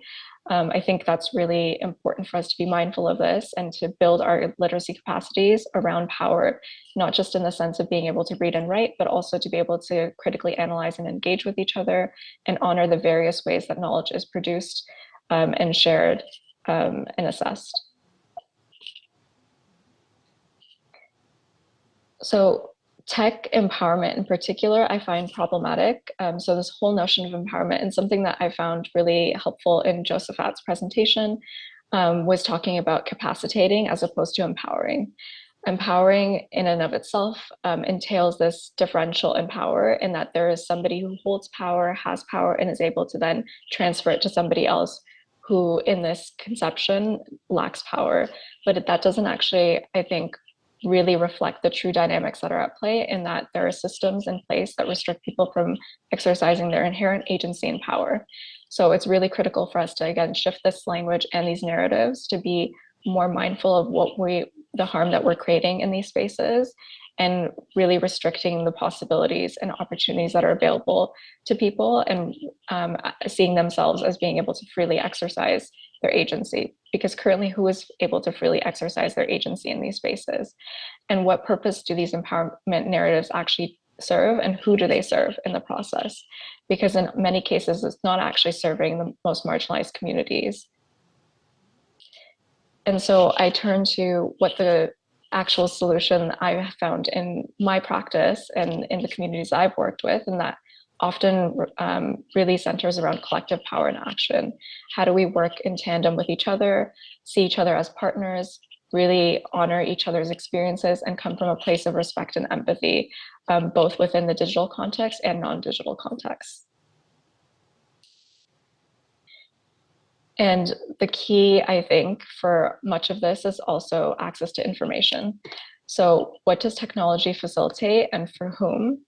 I think that's really important for us to be mindful of this and to build our literacy capacities around power, not just in the sense of being able to read and write, but also to be able to critically analyze and engage with each other and honor the various ways that knowledge is produced and shared and assessed. So tech empowerment in particular, I find problematic. So this whole notion of empowerment, and something that I found really helpful in Josephat's presentation, was talking about capacitating as opposed to empowering. Empowering in and of itself entails this differential in power, in that there is somebody who holds power, has power, and is able to then transfer it to somebody else who in this conception lacks power. But that doesn't actually, I think, really reflect the true dynamics that are at play, in that there are systems in place that restrict people from exercising their inherent agency and power. So it's really critical for us to, again, shift this language and these narratives to be more mindful of the harm that we're creating in these spaces, and really restricting the possibilities and opportunities that are available to people, and seeing themselves as being able to freely exercise their agency. Because currently, who is able to freely exercise their agency in these spaces? And what purpose do these empowerment narratives actually serve, and who do they serve in the process? Because in many cases, it's not actually serving the most marginalized communities. And so I turn to what the actual solution I have found in my practice and in the communities I've worked with, and that often really centers around collective power and action. How do we work in tandem with each other, see each other as partners, really honor each other's experiences, and come from a place of respect and empathy, both within the digital context and non-digital context. And the key, I think, for much of this is also access to information. So what does technology facilitate, and for whom?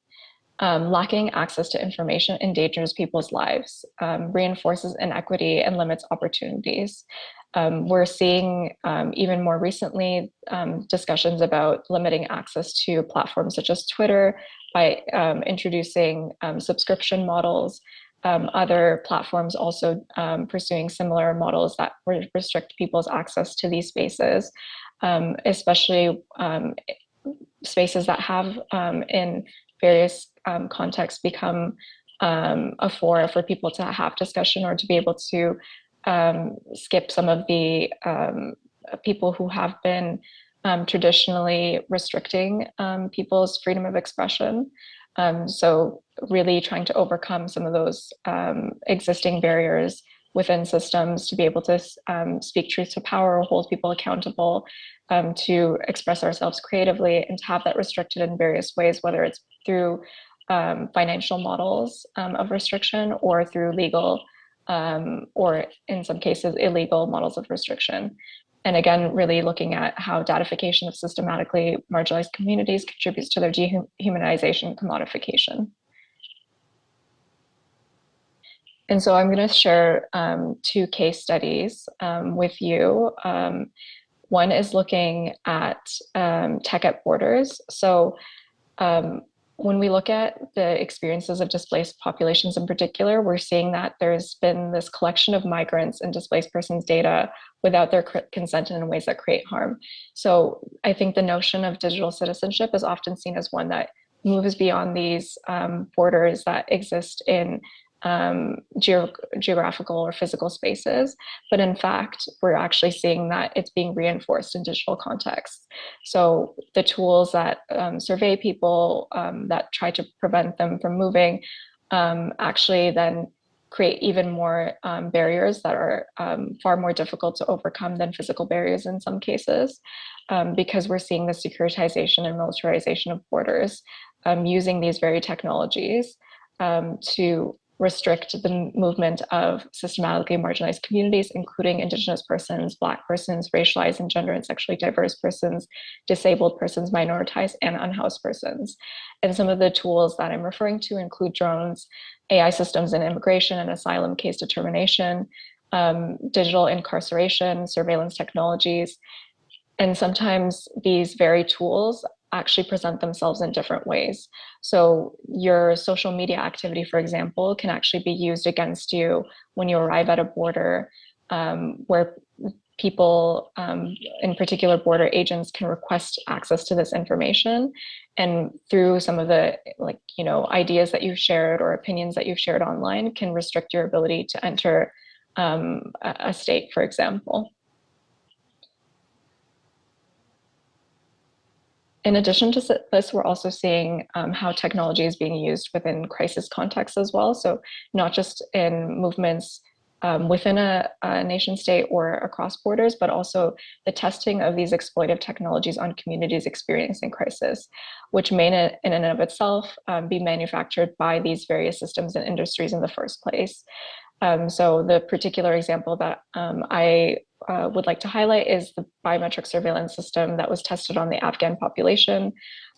Lacking access to information endangers people's lives, reinforces inequity, and limits opportunities. We're seeing even more recently discussions about limiting access to platforms such as Twitter by introducing subscription models. Other platforms also pursuing similar models that restrict people's access to these spaces, especially spaces that have in various contexts become a fora for people to have discussion, or to be able to skip some of the people who have been traditionally restricting people's freedom of expression. So really trying to overcome some of those existing barriers within systems to be able to speak truth to power, hold people accountable, to express ourselves creatively, and to have that restricted in various ways, whether it's through financial models of restriction or through legal or in some cases illegal models of restriction. And again, really looking at how datification of systematically marginalized communities contributes to their dehumanization, commodification. And so I'm going to share 2 case studies with you. One is looking at tech at borders. So when we look at the experiences of displaced populations in particular, we're seeing that there's been this collection of migrants and displaced persons data without their consent and in ways that create harm. So I think the notion of digital citizenship is often seen as one that moves beyond these borders that exist in geographical or physical spaces, but in fact, we're actually seeing that it's being reinforced in digital contexts. So the tools that survey people, that try to prevent them from moving, actually then create even more barriers that are far more difficult to overcome than physical barriers in some cases, because we're seeing the securitization and militarization of borders using these very technologies to restrict the movement of systematically marginalized communities, including Indigenous persons, Black persons, racialized and gender and sexually diverse persons, disabled persons, minoritized and unhoused persons. And some of the tools that I'm referring to include drones, AI systems in immigration and asylum case determination, digital incarceration, surveillance technologies. And sometimes these very tools actually present themselves in different ways. So your social media activity, for example, can actually be used against you when you arrive at a border, where people, in particular border agents, can request access to this information. And through some of the ideas that you've shared or opinions that you've shared online can restrict your ability to enter a state, for example. In addition to this, we're also seeing how technology is being used within crisis contexts as well. So not just in movements within a nation state or across borders, but also the testing of these exploitive technologies on communities experiencing crisis, which may in and of itself be manufactured by these various systems and industries in the first place. So the particular example that I would like to highlight is the biometric surveillance system that was tested on the Afghan population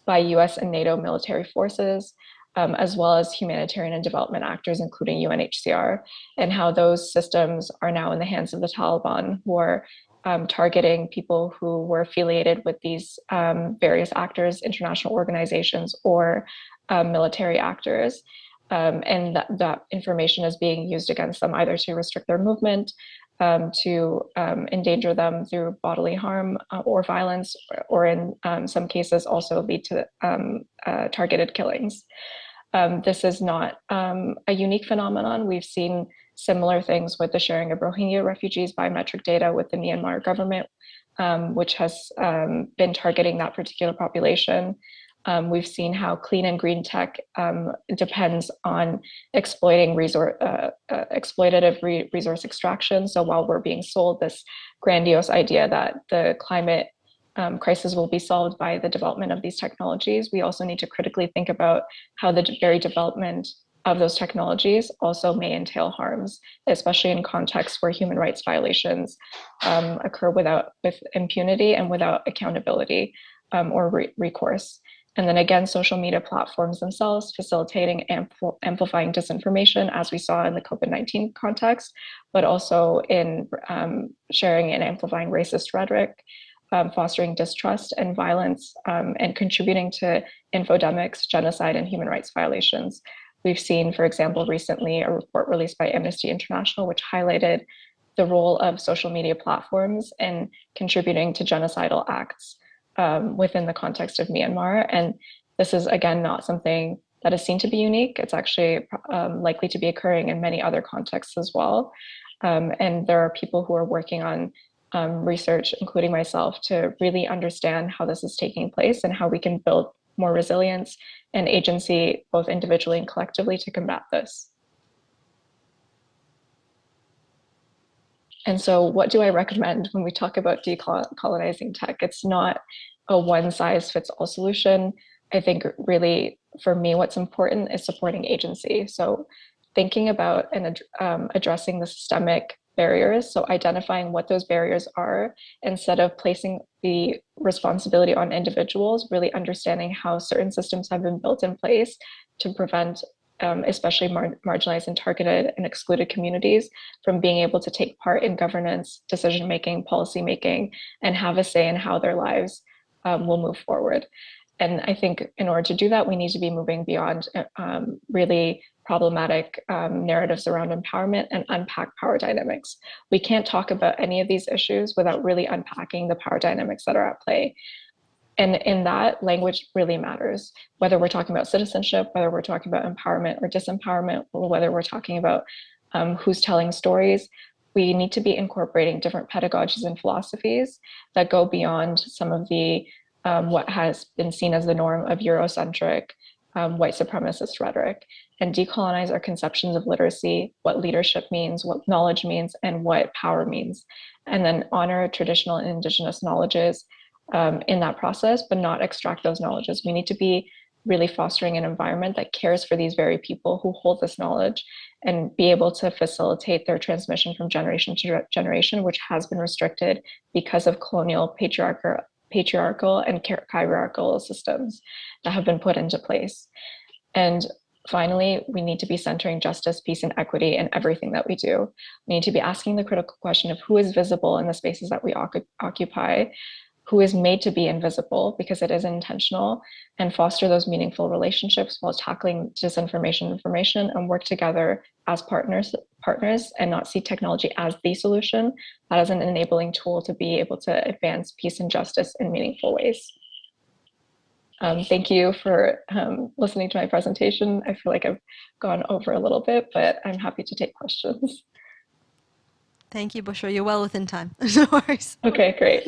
by US and NATO military forces, as well as humanitarian and development actors, including UNHCR, and how those systems are now in the hands of the Taliban, who are targeting people who were affiliated with these various actors, international organizations, or military actors. And that information is being used against them either to restrict their movement, to endanger them through bodily harm or violence, or in some cases also lead to targeted killings. This is not a unique phenomenon. We've seen similar things with the sharing of Rohingya refugees biometric data with the Myanmar government, which has been targeting that particular population. We've seen how clean and green tech depends on exploiting exploitative resource extraction. So while we're being sold this grandiose idea that the climate crisis will be solved by the development of these technologies, we also need to critically think about how the very development of those technologies also may entail harms, especially in contexts where human rights violations occur with impunity and without accountability or recourse. And then again, social media platforms themselves facilitating amplifying disinformation, as we saw in the COVID-19 context, but also in sharing and amplifying racist rhetoric, fostering distrust and violence, and contributing to infodemics, genocide, and human rights violations. We've seen, for example, recently a report released by Amnesty International, which highlighted the role of social media platforms in contributing to genocidal acts within the context of Myanmar. And this is, again, not something that is seen to be unique. It's actually likely to be occurring in many other contexts as well. And there are people who are working on research, including myself, to really understand how this is taking place and how we can build more resilience and agency, both individually and collectively, to combat this. And so what do I recommend when we talk about decolonizing tech? It's not a one-size-fits-all solution. I think really, for me, what's important is supporting agency. So thinking about and addressing the systemic barriers, so identifying what those barriers are, instead of placing the responsibility on individuals, really understanding how certain systems have been built in place to prevent especially marginalized and targeted and excluded communities from being able to take part in governance, decision-making, policy-making, and have a say in how their lives will move forward. And I think in order to do that, we need to be moving beyond really problematic narratives around empowerment and unpack power dynamics. We can't talk about any of these issues without really unpacking the power dynamics that are at play. And in that, language really matters, whether we're talking about citizenship, whether we're talking about empowerment or disempowerment, or whether we're talking about who's telling stories. We need to be incorporating different pedagogies and philosophies that go beyond some of the what has been seen as the norm of Eurocentric, white supremacist rhetoric, and decolonize our conceptions of literacy, what leadership means, what knowledge means, and what power means. And then honor traditional and indigenous knowledges in that process, but not extract those knowledges. We need to be really fostering an environment that cares for these very people who hold this knowledge and be able to facilitate their transmission from generation to generation, which has been restricted because of colonial patriarchal and hierarchical systems that have been put into place. And finally, we need to be centering justice, peace, and equity in everything that we do. We need to be asking the critical question of who is visible in the spaces that we occupy, who is made to be invisible because it is intentional, and foster those meaningful relationships while tackling disinformation, information, and work together as partners and not see technology as the solution, but as an enabling tool to be able to advance peace and justice in meaningful ways. Thank you for listening to my presentation. I feel like I've gone over a little bit, but I'm happy to take questions. Thank you, Bushra. You're well within time. No worries. Okay, great.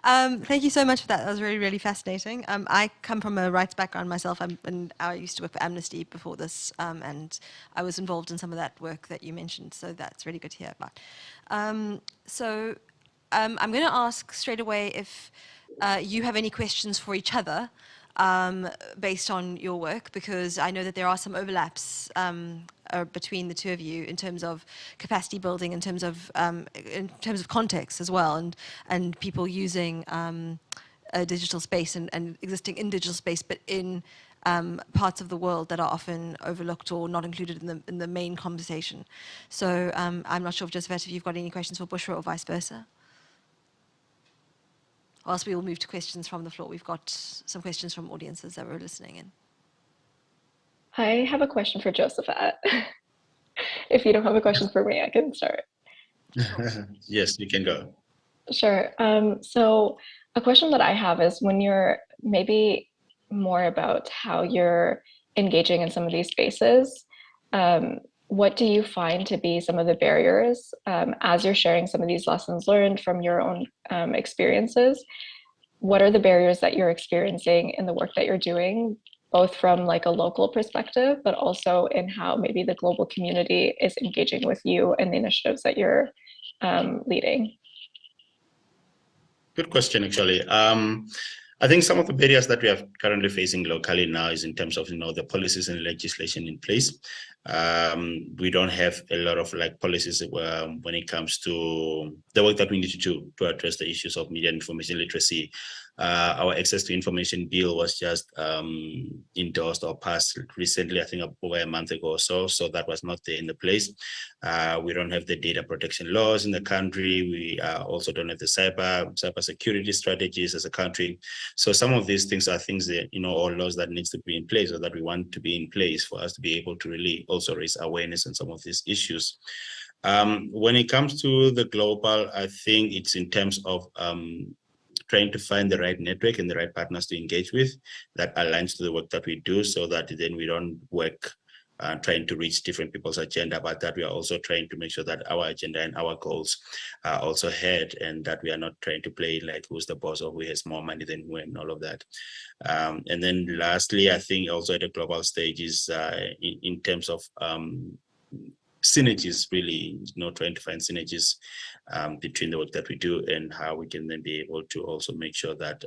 Thank you so much for that. That was really, really fascinating. I come from a rights background myself, and I used to work for Amnesty before this, and I was involved in some of that work that you mentioned, so that's really good to hear about. I'm going to ask straight away if you have any questions for each other based on your work, because I know that there are some overlaps between the two of you in terms of capacity building, in terms of context as well, and people using a digital space and existing in digital space, but in parts of the world that are often overlooked or not included in the main conversation. So I'm not sure, Josephat, if you've got any questions for Bushra or vice versa. Or else we will move to questions from the floor. We've got some questions from audiences that were listening in. I have a question for Josephat. If you don't have a question for me, I can start. Yes, you can go. Sure. So a question that I have is, when you're maybe more about how you're engaging in some of these spaces, what do you find to be some of the barriers as you're sharing some of these lessons learned from your own experiences? What are the barriers that you're experiencing in the work that you're doing, both from like a local perspective, but also in how maybe the global community is engaging with you and the initiatives that you're leading? Good question, actually. I think some of the barriers that we are currently facing locally now is in terms of, the policies and legislation in place. We don't have a lot of policies when it comes to the work that we need to do to address the issues of media and information literacy. Our access to information bill was just endorsed or passed recently, I think over a month ago or so. So that was not there in the place. We don't have the data protection laws in the country. We also don't have the cyber security strategies as a country. So some of these things are things that, all laws that needs to be in place, or that we want to be in place for us to be able to really also raise awareness on some of these issues. When it comes to the global, I think it's in terms of trying to find the right network and the right partners to engage with that aligns to the work that we do, so that then we don't work trying to reach different people's agenda, but that we are also trying to make sure that our agenda and our goals are also heard, and that we are not trying to play like who's the boss or who has more money than who and all of that. And then lastly, I think also at a global stage is in terms of synergies, really, trying to find synergies between the work that we do and how we can then be able to also make sure that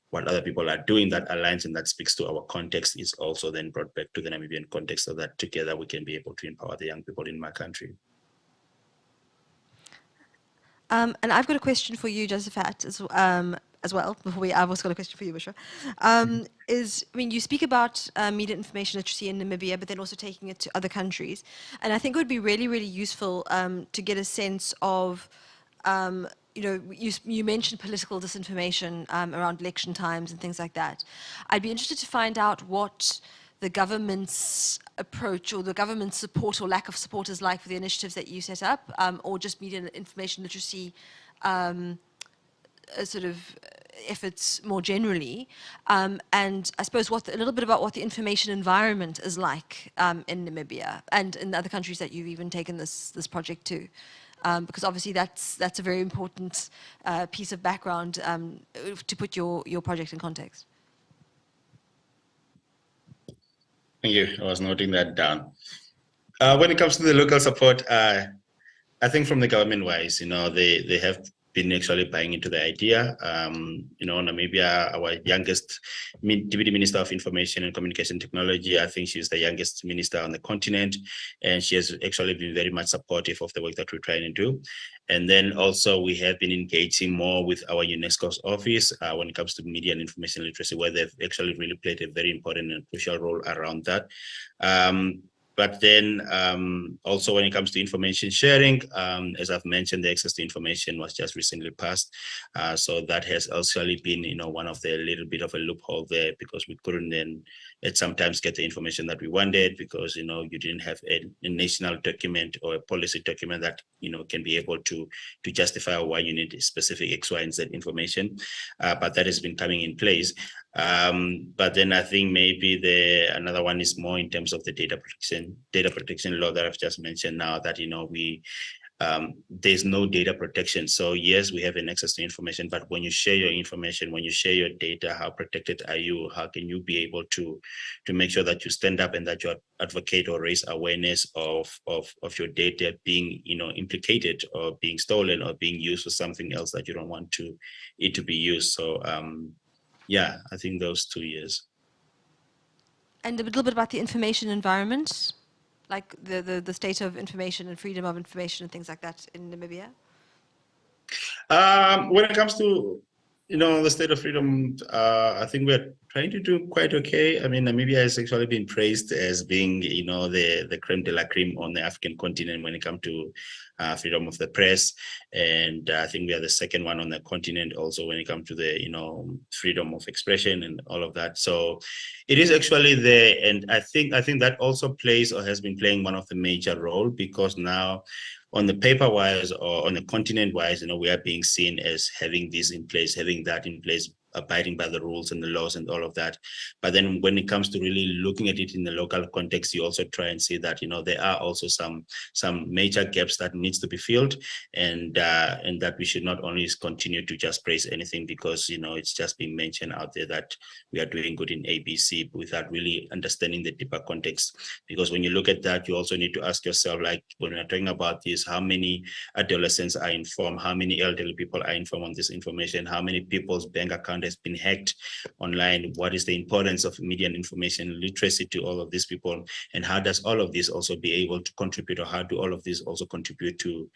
what other people are doing that aligns and that speaks to our context is also then brought back to the Namibian context, so that together we can be able to empower the young people in my country. And I've got a question for you, Josephat, as well. I've also got a question for you, Bushra. You speak about media information literacy in Namibia, but then also taking it to other countries. And I think it would be really, really useful to get a sense of, you mentioned political disinformation around election times and things like that. I'd be interested to find out what the government's approach or the government's support or lack of support is like for the initiatives that you set up, or just media and information literacy sort of efforts more generally, and I suppose a little bit about what the information environment is like in Namibia and in the other countries that you've even taken this project to, because obviously that's a very important piece of background to put your project in context. Thank you. I was noting that down. When it comes to the local support, I think from the government-wise, they have been actually buying into the idea. Namibia, our youngest Deputy Minister of Information and Communication Technology, I think she's the youngest minister on the continent, and she has actually been very much supportive of the work that we're trying to do. And then also we have been engaging more with our UNESCO's office when it comes to media and information literacy, where they've actually really played a very important and crucial role around that. But then also when it comes to information sharing, as I've mentioned, the access to information was just recently passed. So that has actually been, one of the little bit of a loophole there, because we couldn't then sometimes get the information that we wanted, because, you didn't have a national document or a policy document that, can be able to justify why you need specific X, Y, and Z information. But that has been coming in place. But then I think maybe another one is more in terms of the data protection law that I've just mentioned now, that there's no data protection. So yes, we have an access to information, but when you share your information, when you share your data, how protected are you? How can you be able to make sure that you stand up and that you advocate or raise awareness of your data being implicated or being stolen or being used for something else that you don't want it to be used. So yeah, I think those 2 years. And a little bit about the information environment, like the state of information and freedom of information and things like that in Namibia? When it comes to, the state of freedom, I think we're trying to do quite okay. I mean, Namibia has actually been praised as being, the creme de la creme on the African continent when it comes to freedom of the press. And I think we are the second one on the continent also when it comes to the, freedom of expression and all of that. So it is actually there. And I think that also plays or has been playing one of the major role, because now on the paper wise or on the continent wise, we are being seen as having this in place, having that in place, abiding by the rules and the laws and all of that. But then when it comes to really looking at it in the local context, you also try and see that, there are also some major gaps that needs to be filled, and that we should not only continue to just praise anything because, it's just been mentioned out there that we are doing good in ABC without really understanding the deeper context. Because when you look at that, you also need to ask yourself, like when we're talking about this, how many adolescents are informed, how many elderly people are informed on this information, how many people's bank account has been hacked online, what is the importance of media and information literacy to all of these people, and how does all of this also be able to contribute, or how do all of this also contribute to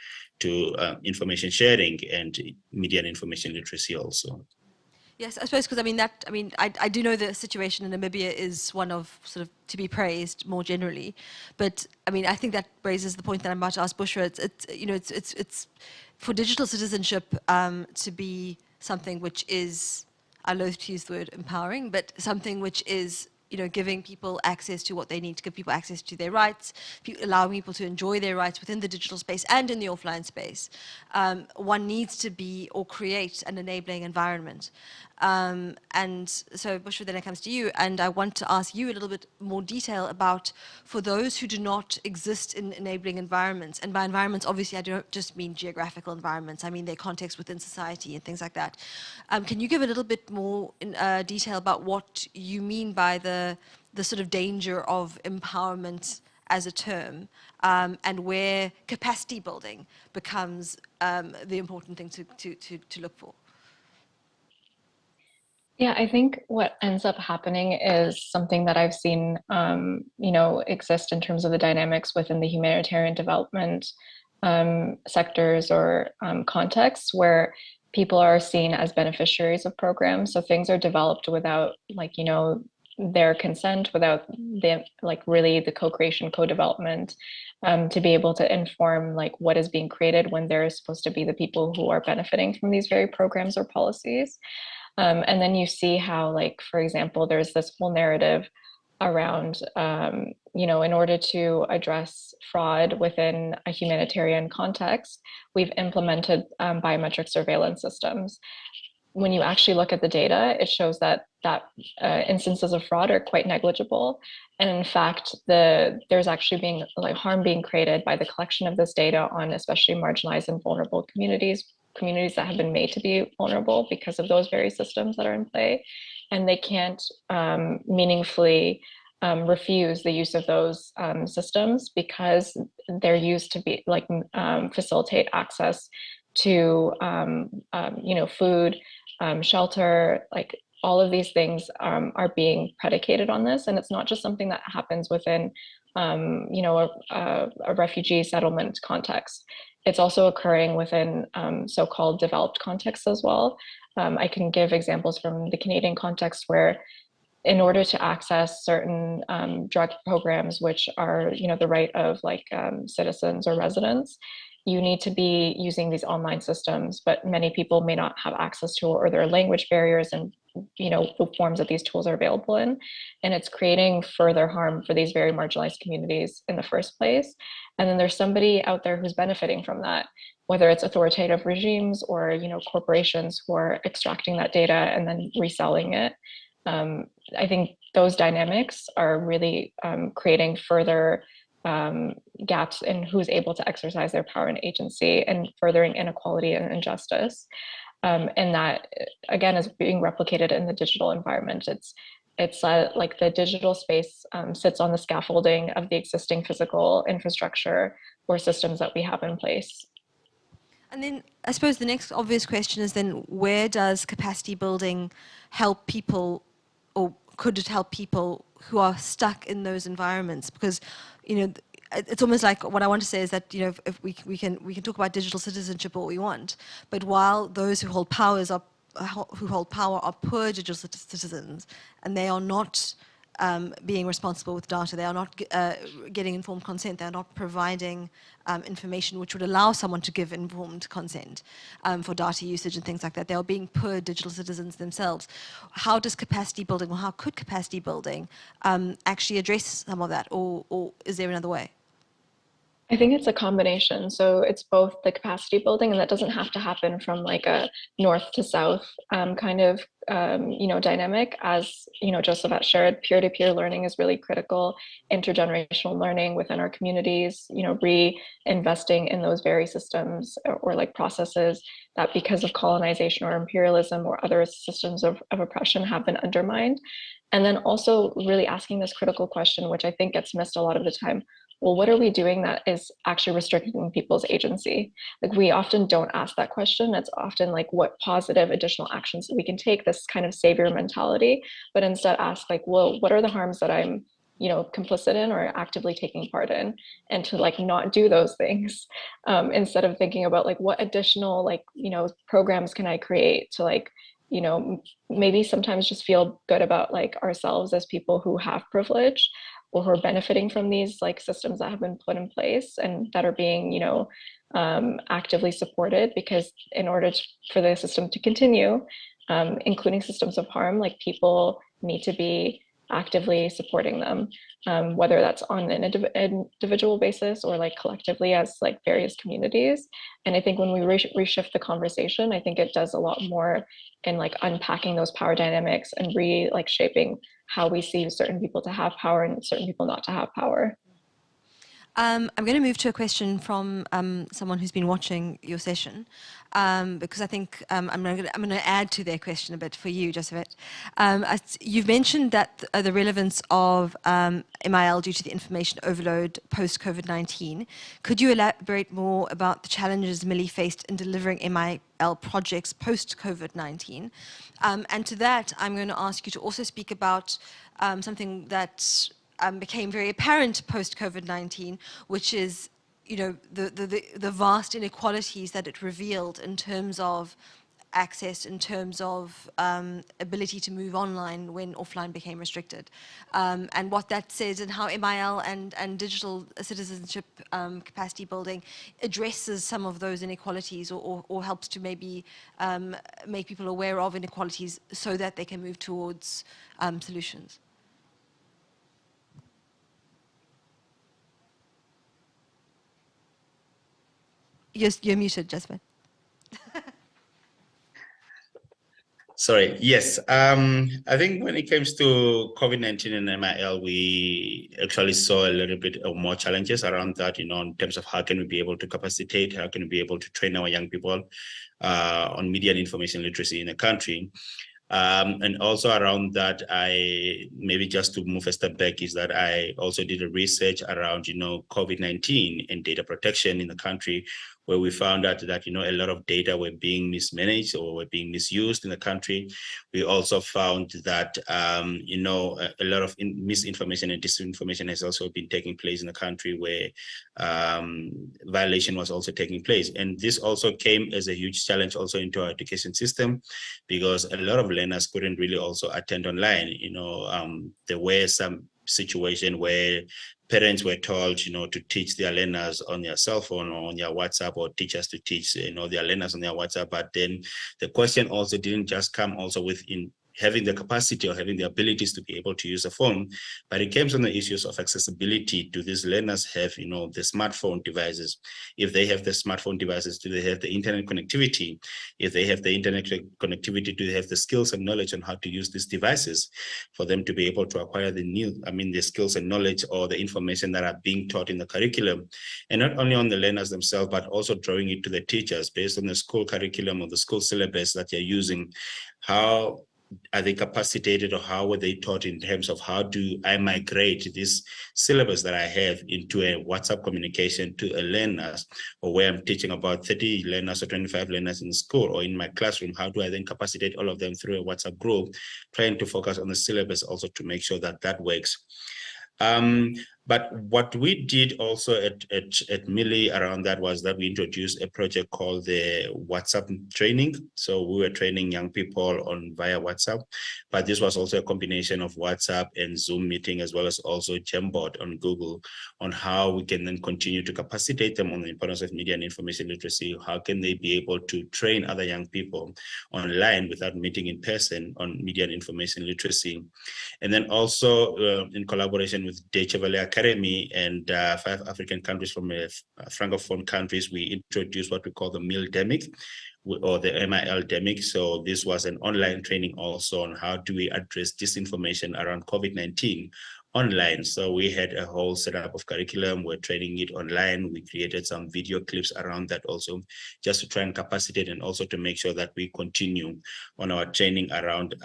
information sharing and media and information literacy also. Yes, I suppose because I do know the situation in Namibia is one of sort of to be praised more generally, but I think that raises the point that I'm about to ask Bushra. It's for digital citizenship to be something which is, I loathe to use the word empowering, but something which is giving people access to what they need to give people access to their rights, allowing people to enjoy their rights within the digital space and in the offline space. One needs to be or create an enabling environment. And so Bushra, then it comes to you, and I want to ask you a little bit more detail about, for those who do not exist in enabling environments, and by environments obviously I don't just mean geographical environments, I mean their context within society and things like that. Can you give a little bit more detail about what you mean by the sort of danger of empowerment as a term, and where capacity building becomes the important thing to look for? Yeah, I think what ends up happening is something that I've seen, exist in terms of the dynamics within the humanitarian development sectors or contexts where people are seen as beneficiaries of programs. So things are developed without, their consent, without really the co-creation, co-development, to be able to inform what is being created when they're supposed to be the people who are benefiting from these very programs or policies. And then you see how, for example, there's this whole narrative around, in order to address fraud within a humanitarian context, we've implemented biometric surveillance systems. When you actually look at the data, it shows that instances of fraud are quite negligible. And in fact, there's actually being harm being created by the collection of this data on especially marginalized and vulnerable communities that have been made to be vulnerable because of those very systems that are in play. And they can't meaningfully refuse the use of those systems because they're used to be facilitate access to food, shelter, all of these things are being predicated on this. And it's not just something that happens within a refugee settlement context. It's also occurring within so-called developed contexts as well. I can give examples from the Canadian context where in order to access certain drug programs, which are the right of citizens or residents, you need to be using these online systems, but many people may not have access to, or there are language barriers and the forms that these tools are available in, and it's creating further harm for these very marginalized communities in the first place. And then there's somebody out there who's benefiting from that, whether it's authoritative regimes or corporations who are extracting that data and then reselling it. I think those dynamics are really creating further gaps in who's able to exercise their power and agency, and furthering inequality and injustice. And that, again, is being replicated in the digital environment. It's like the digital space sits on the scaffolding of the existing physical infrastructure or systems that we have in place. And then I suppose the next obvious question is then, where does capacity building help people, or could it help people who are stuck in those environments? Because, it's almost like what I want to say is that, if we can talk about digital citizenship all we want, but while those who hold power are poor digital citizens, and they are not being responsible with data, they are not getting informed consent, they're not providing information which would allow someone to give informed consent for data usage and things like that. They are being poor digital citizens themselves. How does capacity building, or how could capacity building actually address some of that, or is there another way? I think it's a combination. So it's both the capacity building, and that doesn't have to happen from a north to south kind of dynamic. As Josephat shared, peer-to-peer learning is really critical. Intergenerational learning within our communities, reinvesting in those very systems or processes that, because of colonization or imperialism or other systems of oppression, have been undermined. And then also really asking this critical question, which I think gets missed a lot of the time. Well, what are we doing that is actually restricting people's agency? We often don't ask that question. It's often what positive additional actions we can take, this kind of savior mentality, but instead ask well, what are the harms that I'm complicit in or actively taking part in, and to not do those things, instead of thinking about what additional programs can I create to maybe sometimes just feel good about ourselves as people who have privilege, or who are benefiting from these systems that have been put in place and that are being actively supported. Because in order for the system to continue, including systems of harm, people need to be actively supporting them, whether that's on an individual basis or collectively as various communities. And I think when we reshift the conversation, I think it does a lot more in unpacking those power dynamics and shaping how we see certain people to have power and certain people not to have power. I'm going to move to a question from someone who's been watching your session, because I think I'm going to add to their question a bit for you, Josephat. You've mentioned that the relevance of MIL due to the information overload post-COVID-19. Could you elaborate more about the challenges Millie faced in delivering MIL projects post-COVID-19? And to that, I'm going to ask you to also speak about something that became very apparent post-COVID-19, which is, the vast inequalities that it revealed in terms of access, in terms of ability to move online when offline became restricted, and what that says and how MIL and digital citizenship capacity building addresses some of those inequalities, or helps to maybe make people aware of inequalities so that they can move towards solutions. You're muted, Jasmine. Sorry. Yes. I think when it comes to COVID-19 and MIL, we actually saw a little bit of more challenges around that, in terms of how can we be able to capacitate, how can we be able to train our young people on media and information literacy in the country. And also around that, maybe just to move a step back, is that I also did a research around, COVID-19 and data protection in the country, where we found out that, a lot of data were being mismanaged or were being misused in the country. We also found that, a lot of misinformation and disinformation has also been taking place in the country, where violation was also taking place. And this also came as a huge challenge also into our education system, because a lot of learners couldn't really also attend online. There were some situation where parents were told, to teach their learners on their cell phone or on their WhatsApp, or teachers to teach, their learners on their WhatsApp. But then the question also didn't just come also within having the capacity or having the abilities to be able to use a phone, but it came on the issues of accessibility. Do these learners have, the smartphone devices? If they have the smartphone devices, do they have the internet connectivity? If they have the internet connectivity, do they have the skills and knowledge on how to use these devices for them to be able to acquire the skills and knowledge or the information that are being taught in the curriculum? And not only on the learners themselves, but also drawing it to the teachers based on the school curriculum or the school syllabus that you're using. How are they capacitated, or how were they taught in terms of how do I migrate this syllabus that I have into a WhatsApp communication to a learners, or where I'm teaching about 30 learners or 25 learners in school or in my classroom? How do I then capacitate all of them through a WhatsApp group, trying to focus on the syllabus also to make sure that that works? But what we did also at Millie around that was that we introduced a project called the WhatsApp training. So we were training young people via WhatsApp, but this was also a combination of WhatsApp and Zoom meeting, as well as also Jamboard on Google, on how we can then continue to capacitate them on the importance of media and information literacy. How can they be able to train other young people online without meeting in person on media and information literacy? And then also in collaboration with Deutsche Welle Academy and 5 African countries from Francophone countries, we introduced what we call the MIL-demic, or the MIL-demic. So this was an online training also on how do we address disinformation around COVID-19 online. So we had a whole setup of curriculum. We're training it online. We created some video clips around that also, just to try and capacitate, and also to make sure that we continue on our training around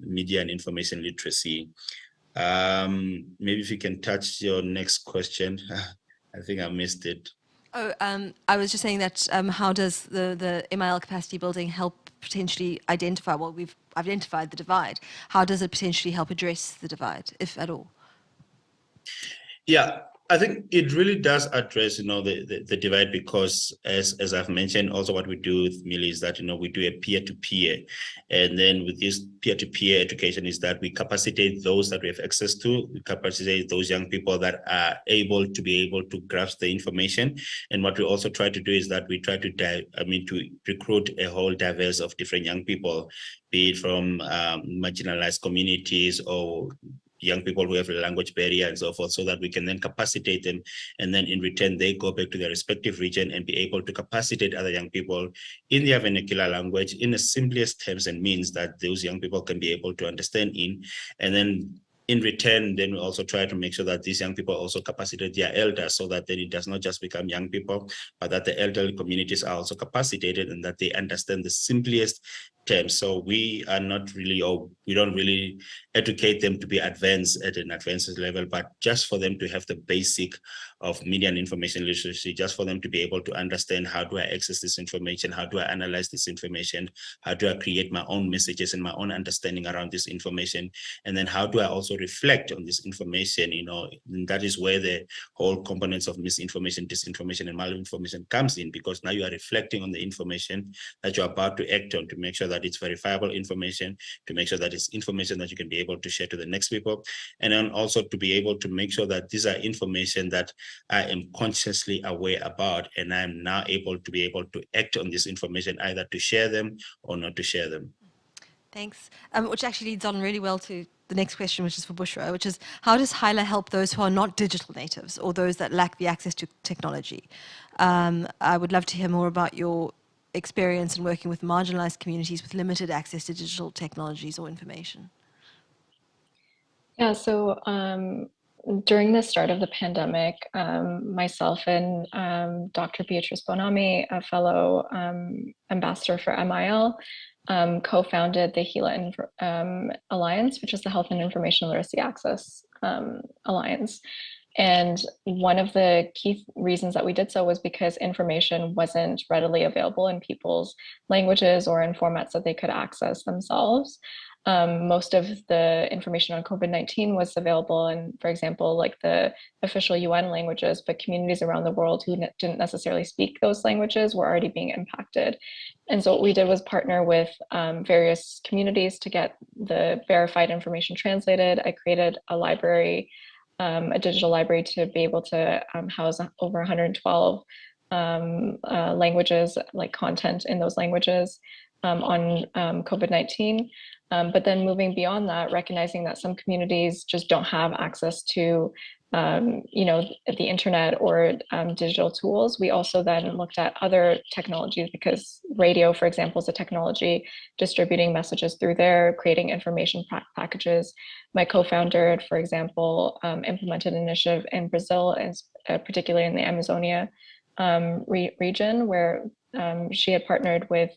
media and information literacy. Maybe if you can touch your next question. I think I missed it. Oh, I was just saying that how does the MIL capacity building help potentially identify, well, we've identified the divide. How does it potentially help address the divide, if at all? Yeah, I think it really does address, the divide, because as I've mentioned, also what we do with Millie is that, we do a peer-to-peer. And then with this peer-to-peer education is that we capacitate those that we have access to, we capacitate those young people that are able to grasp the information. And what we also try to do is that we try to recruit a whole diverse of different young people, be it from marginalized communities or young people who have a language barrier and so forth, so that we can then capacitate them, and then in return they go back to their respective region and be able to capacitate other young people in their vernacular language in the simplest terms and means that those young people can be able to understand in, and then in return, then we also try to make sure that these young people also capacitate their elders, so that then it does not just become young people, but that the elderly communities are also capacitated and that they understand the simplest terms. So we are not really, or we don't really educate them to be advanced at an advanced level, but just for them to have the basic of media and information literacy, just for them to be able to understand, how do I access this information? How do I analyze this information? How do I create my own messages and my own understanding around this information? And then how do I also reflect on this information? And that is where the whole components of misinformation, disinformation, and malinformation comes in, because now you are reflecting on the information that you're about to act on, to make sure that it's verifiable information, to make sure that it's information that you can be able to share to the next people, and then also to be able to make sure that these are information that I am consciously aware about, and I'm now able to act on this information, either to share them or not to share them. Thanks. Which actually leads on really well to the next question, which is for Bushra, which is, how does HYLA help those who are not digital natives or those that lack the access to technology? I would love to hear more about your experience in working with marginalized communities with limited access to digital technologies or information. Yeah, so during the start of the pandemic, myself and Dr. Beatrice Bonami, a fellow ambassador for MIL, co-founded the HELA Alliance, which is the Health and Information Literacy Access Alliance. And one of the key reasons that we did so was because information wasn't readily available in people's languages or in formats that they could access themselves. Most of the information on COVID-19 was available in, for example, like the official UN languages, but communities around the world who didn't necessarily speak those languages were already being impacted. And so what we did was partner with various communities to get the verified information translated. I created a library, a digital library, to be able to house over 112 languages, like content in those languages on COVID-19. But then moving beyond that, recognizing that some communities just don't have access to, the internet or digital tools. We also then looked at other technologies, because radio, for example, is a technology, distributing messages through there, creating information packages. My co-founder, for example, implemented an initiative in Brazil, and particularly in the Amazonia region, where she had partnered with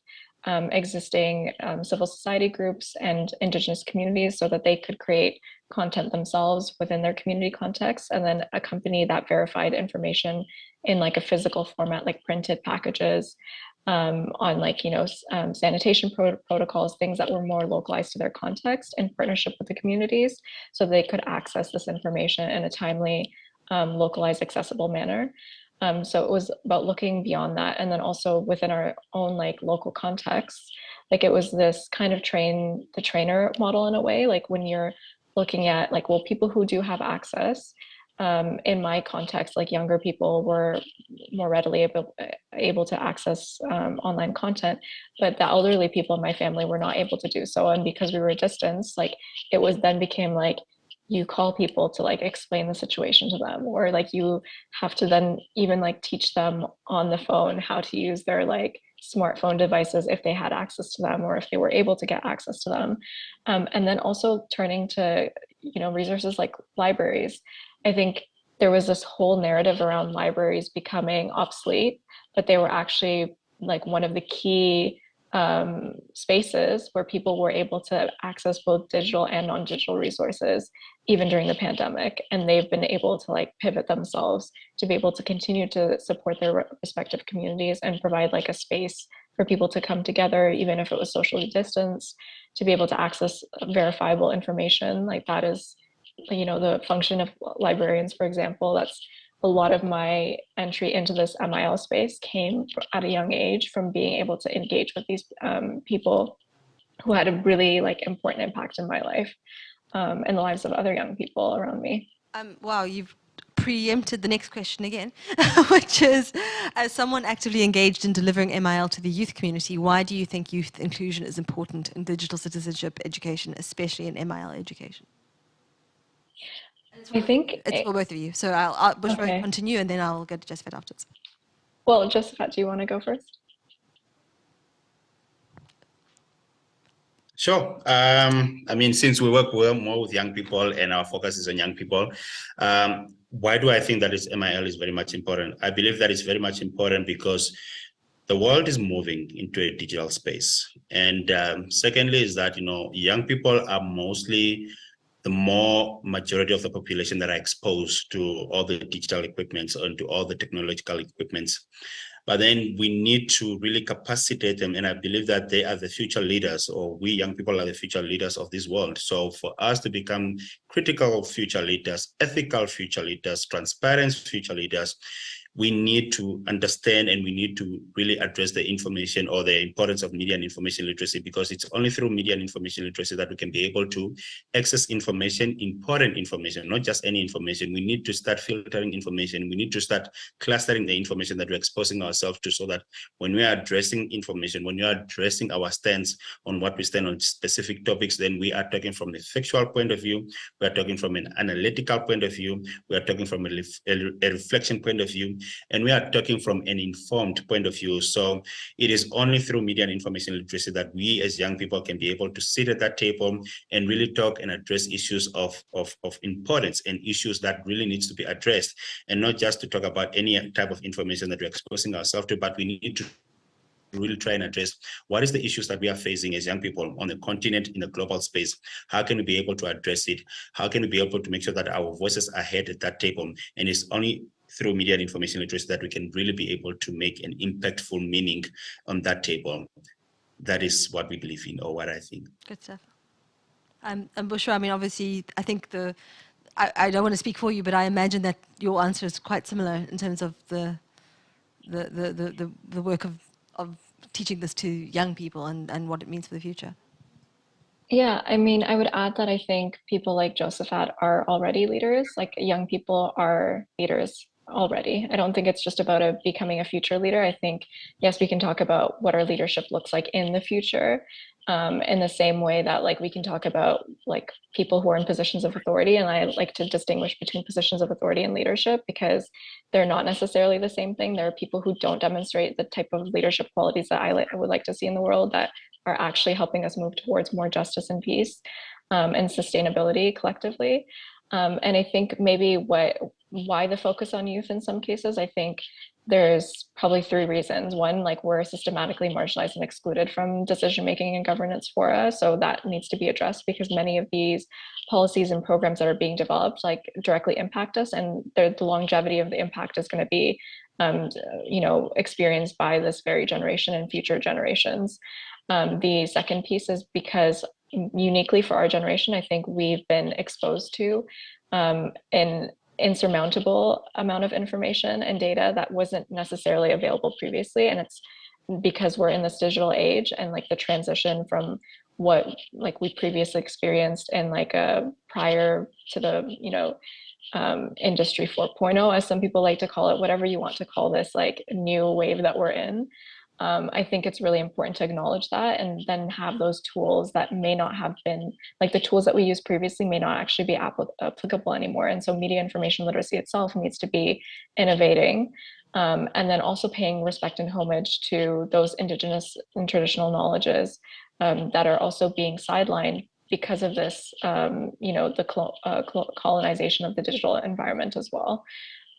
existing civil society groups and indigenous communities so that they could create content themselves within their community context, and then accompany that verified information in like a physical format, like printed packages on sanitation protocols, things that were more localized to their context, in partnership with the communities, so they could access this information in a timely, localized, accessible manner. So it was about looking beyond that, and then also within our own local context. Like, it was this kind of train the trainer model in a way. Like, when you're looking at people who do have access, in my context, younger people were more readily able to access online content, but the elderly people in my family were not able to do so. And because we were distance, it was then became you call people to explain the situation to them, or you have to then even teach them on the phone how to use their smartphone devices if they had access to them, or if they were able to get access to them. And then also turning to resources like libraries. I think there was this whole narrative around libraries becoming obsolete, but they were actually one of the key spaces where people were able to access both digital and non-digital resources even during the pandemic, and they've been able to pivot themselves to be able to continue to support their respective communities and provide a space for people to come together, even if it was socially distanced, to be able to access verifiable information. That is the function of librarians, for example. That's a lot of my entry into this MIL space came at a young age from being able to engage with these people who had a really important impact in my life and the lives of other young people around me. Wow, you've preempted the next question again, which is, as someone actively engaged in delivering MIL to the youth community, why do you think youth inclusion is important in digital citizenship education, especially in MIL education? I think it's for both of you. So I'll Bushra, okay. Continue, and then I'll go to Josephat afterwards. Well, Josephat, do you want to go first? Sure. I mean, since we work more with young people and our focus is on young people, why do I think that MIL is very much important? I believe that it's very much important because the world is moving into a digital space. And secondly is that, young people are mostly the more majority of the population that are exposed to all the digital equipments and to all the technological equipments. But then we need to really capacitate them. And I believe that they are the future leaders, or we young people are the future leaders of this world. So for us to become critical future leaders, ethical future leaders, transparent future leaders, we need to understand and we need to really address the information or the importance of media and information literacy, because it's only through media and information literacy that we can be able to access information, important information, not just any information. We need to start filtering information. We need to start clustering the information that we're exposing ourselves to, so that when we are addressing information, when we are addressing our stance on what we stand on specific topics, then we are talking from a factual point of view, we are talking from an analytical point of view, we are talking from a reflection point of view, and we are talking from an informed point of view. So it is only through media and information literacy that we as young people can be able to sit at that table and really talk and address issues of importance and issues that really needs to be addressed, and not just to talk about any type of information that we're exposing ourselves to, but we need to really try and address what is the issues that we are facing as young people on the continent, in the global space. How can we be able to address it? How can we be able to make sure that our voices are heard at that table? And it's only through media and information literacy that we can really be able to make an impactful meaning on that table. That is what we believe in, or what I think. Good stuff. And Bushra, I mean, obviously, I think I don't want to speak for you, but I imagine that your answer is quite similar in terms of the work of teaching this to young people and what it means for the future. Yeah, I mean, I would add that I think people like Josephat are already leaders, like young people are leaders already. I don't think it's just about becoming a future leader. I think, yes, we can talk about what our leadership looks like in the future, in the same way that like we can talk about like people who are in positions of authority. And I like to distinguish between positions of authority and leadership, because they're not necessarily the same thing. There are people who don't demonstrate the type of leadership qualities that I would like to see in the world, that are actually helping us move towards more justice and peace, and sustainability collectively. And I think maybe why the focus on youth in some cases, I think there's probably 3 reasons. One, like we're systematically marginalized and excluded from decision-making and governance fora. So that needs to be addressed, because many of these policies and programs that are being developed like directly impact us, and the longevity of the impact is going to be experienced by this very generation and future generations. The second piece is because uniquely for our generation, I think we've been exposed to an insurmountable amount of information and data that wasn't necessarily available previously. And it's because we're in this digital age, and like the transition from what like we previously experienced and like prior to the industry 4.0, as some people like to call it, whatever you want to call this like new wave that we're in. I think it's really important to acknowledge that, and then have those tools that may not have been, like the tools that we used previously may not actually be applicable anymore. And so media information literacy itself needs to be innovating, and then also paying respect and homage to those indigenous and traditional knowledges that are also being sidelined because of this, the colonization of the digital environment as well.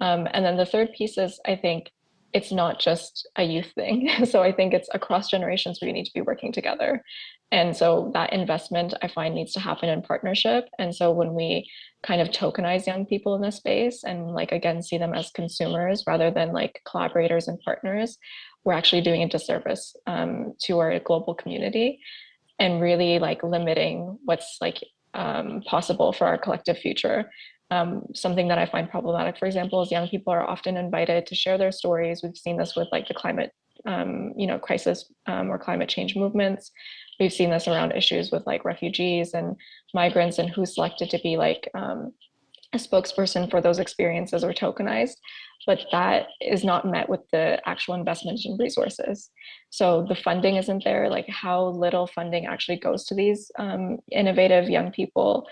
And then the third piece is, I think, it's not just a youth thing. So I think it's across generations we need to be working together. And so that investment I find needs to happen in partnership. And so when we kind of tokenize young people in this space and like, again, see them as consumers rather than like collaborators and partners, we're actually doing a disservice to our global community, and really like limiting what's like possible for our collective future. Something that I find problematic, for example, is young people are often invited to share their stories. We've seen this with like the climate, crisis or climate change movements. We've seen this around issues with like refugees and migrants, and who's selected to be like a spokesperson for those experiences or tokenized. But that is not met with the actual investment in resources. So the funding isn't there, like how little funding actually goes to these innovative young people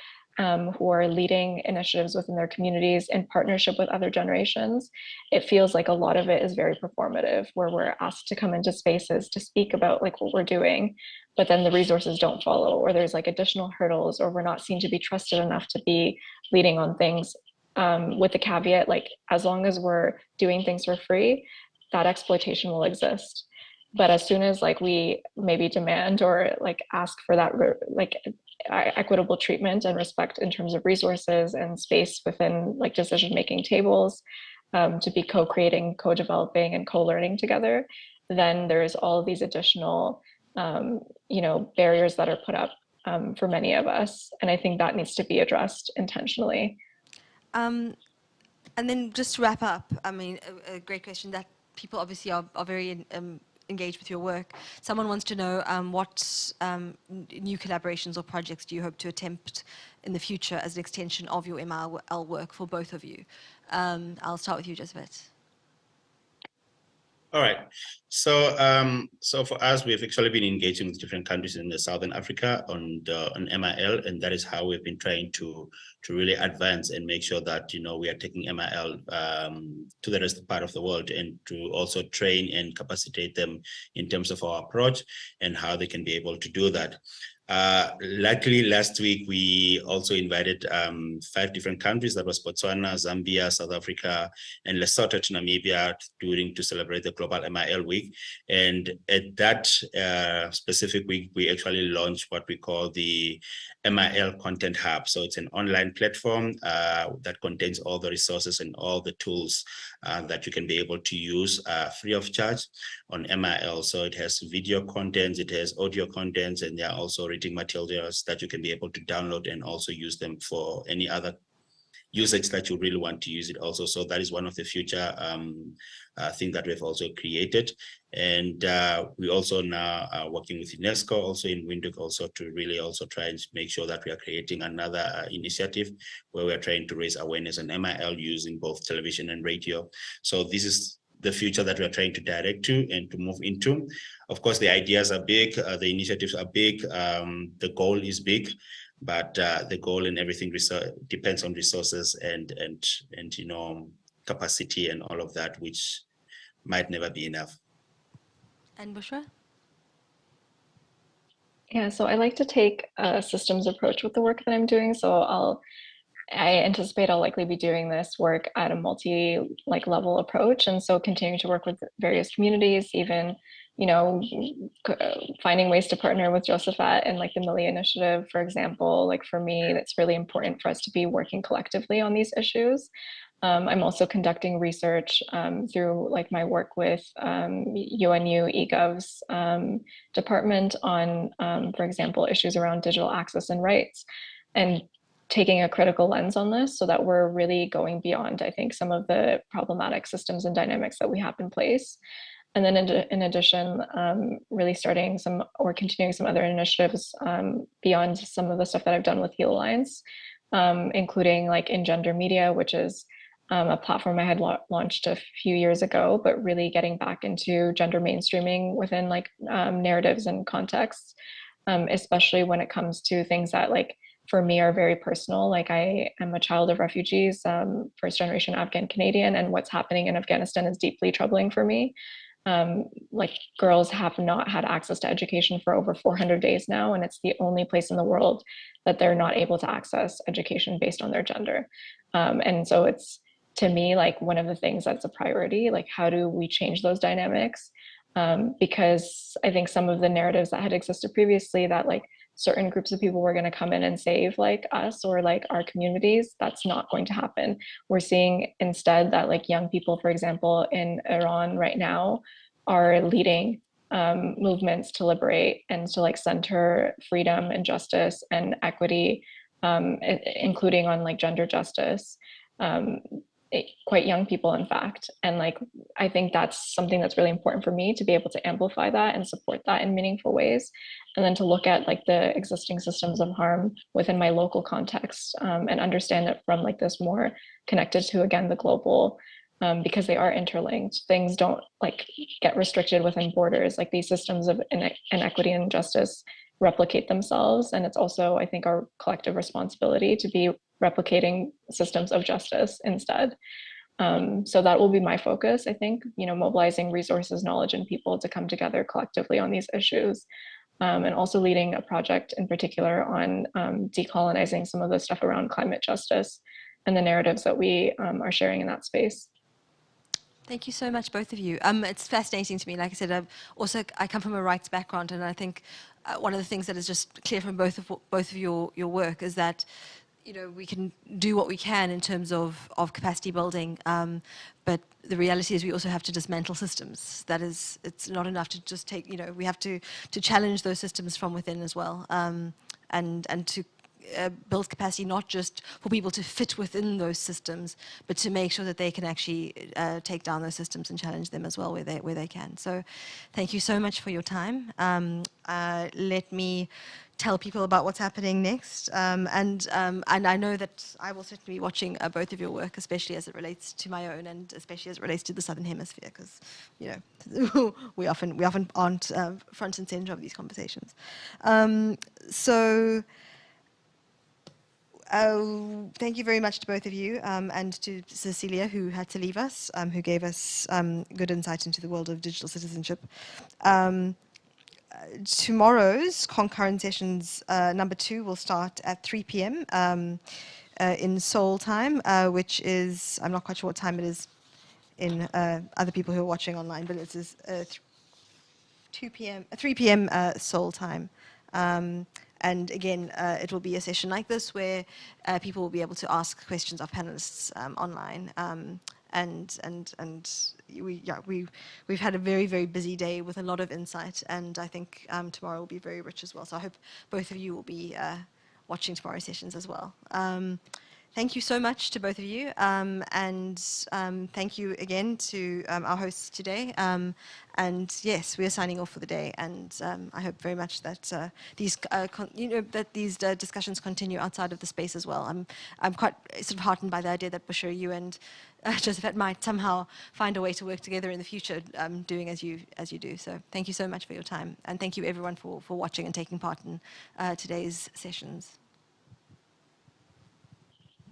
who are leading initiatives within their communities in partnership with other generations, it feels like a lot of it is very performative, where we're asked to come into spaces to speak about like what we're doing, but then the resources don't follow, or there's like additional hurdles, or we're not seen to be trusted enough to be leading on things, with the caveat, like as long as we're doing things for free, that exploitation will exist. But as soon as like we maybe demand or like ask for that like equitable treatment and respect in terms of resources and space within like decision-making tables, to be co-creating, co-developing, and co-learning together, then there's all of these additional barriers that are put up for many of us. And I think that needs to be addressed intentionally. And then just to wrap up, I mean, a great question that people obviously are very engaged with your work. Someone wants to know what new collaborations or projects do you hope to attempt in the future as an extension of your ML work for both of you? I'll start with you, Josephat. All right. So, so for us, we've actually been engaging with different countries in the Southern Africa on MIL, and that is how we've been trying to really advance and make sure that we are taking MIL to the rest part of the world, and to also train and capacitate them in terms of our approach and how they can be able to do that. Luckily, last week, we also invited 5 different countries. That was Botswana, Zambia, South Africa, and Lesotho to Namibia to celebrate the Global MIL Week. And at that specific week, we actually launched what we call the MIL Content Hub. So it's an online platform that contains all the resources and all the tools that you can be able to use free of charge on MIL. So it has video content, it has audio contents, and there are also reading materials that you can be able to download and also use them for any other usage that you really want to use it also. So that is one of the future things that we've also created. And we also now are working with UNESCO also in Windhoek also to really also try and make sure that we are creating another initiative where we're trying to raise awareness on MIL using both television and radio. So this is the future that we are trying to direct to and to move into. Of course, the ideas are big, the initiatives are big, the goal is big, but the goal and everything depends on resources and capacity and all of that, which might never be enough. And Bushra? Yeah, so I like to take a systems approach with the work that I'm doing. So I anticipate I'll likely be doing this work at a level approach. And so continuing to work with various communities, even, finding ways to partner with Josephat and like the Millie Initiative, for example. Like for me, it's really important for us to be working collectively on these issues. I'm also conducting research through like my work with UNU eGov's department on, for example, issues around digital access and rights, and taking a critical lens on this so that we're really going beyond, I think, some of the problematic systems and dynamics that we have in place. And then in addition, really starting continuing some other initiatives beyond some of the stuff that I've done with Heal Alliance, including like in Gender Media, which is a platform I had launched a few years ago, but really getting back into gender mainstreaming within like narratives and contexts, especially when it comes to things that like for me are very personal. Like I am a child of refugees, first generation Afghan Canadian, and what's happening in Afghanistan is deeply troubling for me. Like girls have not had access to education for over 400 days now, and it's the only place in the world that they're not able to access education based on their gender. And so it's, to me, like one of the things that's a priority, like how do we change those dynamics? Because I think some of the narratives that had existed previously that like certain groups of people were going to come in and save like us or like our communities, that's not going to happen. We're seeing instead that like young people, for example, in Iran right now are leading movements to liberate and to like center freedom and justice and equity, including on like gender justice. Quite young people, in fact. And like, I think that's something that's really important for me to be able to amplify that and support that in meaningful ways. And then to look at like the existing systems of harm within my local context, and understand it from like this more connected to, again, the global, because they are interlinked. Things don't like get restricted within borders. Like these systems of inequity and injustice replicate themselves. And it's also, I think, our collective responsibility to be replicating systems of justice instead. So that will be my focus, I think, mobilizing resources, knowledge, and people to come together collectively on these issues. And also leading a project in particular on decolonizing some of the stuff around climate justice and the narratives that we are sharing in that space. Thank you so much, both of you. It's fascinating to me. Like I said, I come from a rights background, and I think one of the things that is just clear from both of your work is that we can do what we can in terms of capacity building, but the reality is we also have to dismantle systems. It's not enough to just take, we have to challenge those systems from within as well, and to build capacity not just for people to fit within those systems, but to make sure that they can actually take down those systems and challenge them as well where they can. So thank you so much for your time. Let me tell people about what's happening next. And I know that I will certainly be watching both of your work, especially as it relates to my own and especially as it relates to the Southern Hemisphere, because, we often aren't front and center of these conversations. Thank you very much to both of you, and to Cecilia, who had to leave us, who gave us good insight into the world of digital citizenship. Tomorrow's concurrent sessions number 2 will start at 3 p.m. In Seoul time, which is, I'm not quite sure what time it is in other people who are watching online, but it is 3 p.m. Seoul time. And again, it will be a session like this where people will be able to ask questions of panelists online. We've had a very, very busy day with a lot of insight, and I think tomorrow will be very rich as well. So I hope both of you will be watching tomorrow's sessions as well. Thank you so much to both of you, and thank you again to our hosts today. And yes, we are signing off for the day, and I hope very much that these discussions continue outside of the space as well. I'm quite sort of heartened by the idea that Bushra, you and Josephat might somehow find a way to work together in the future, doing as you do. So thank you so much for your time, and thank you everyone for watching and taking part in today's sessions.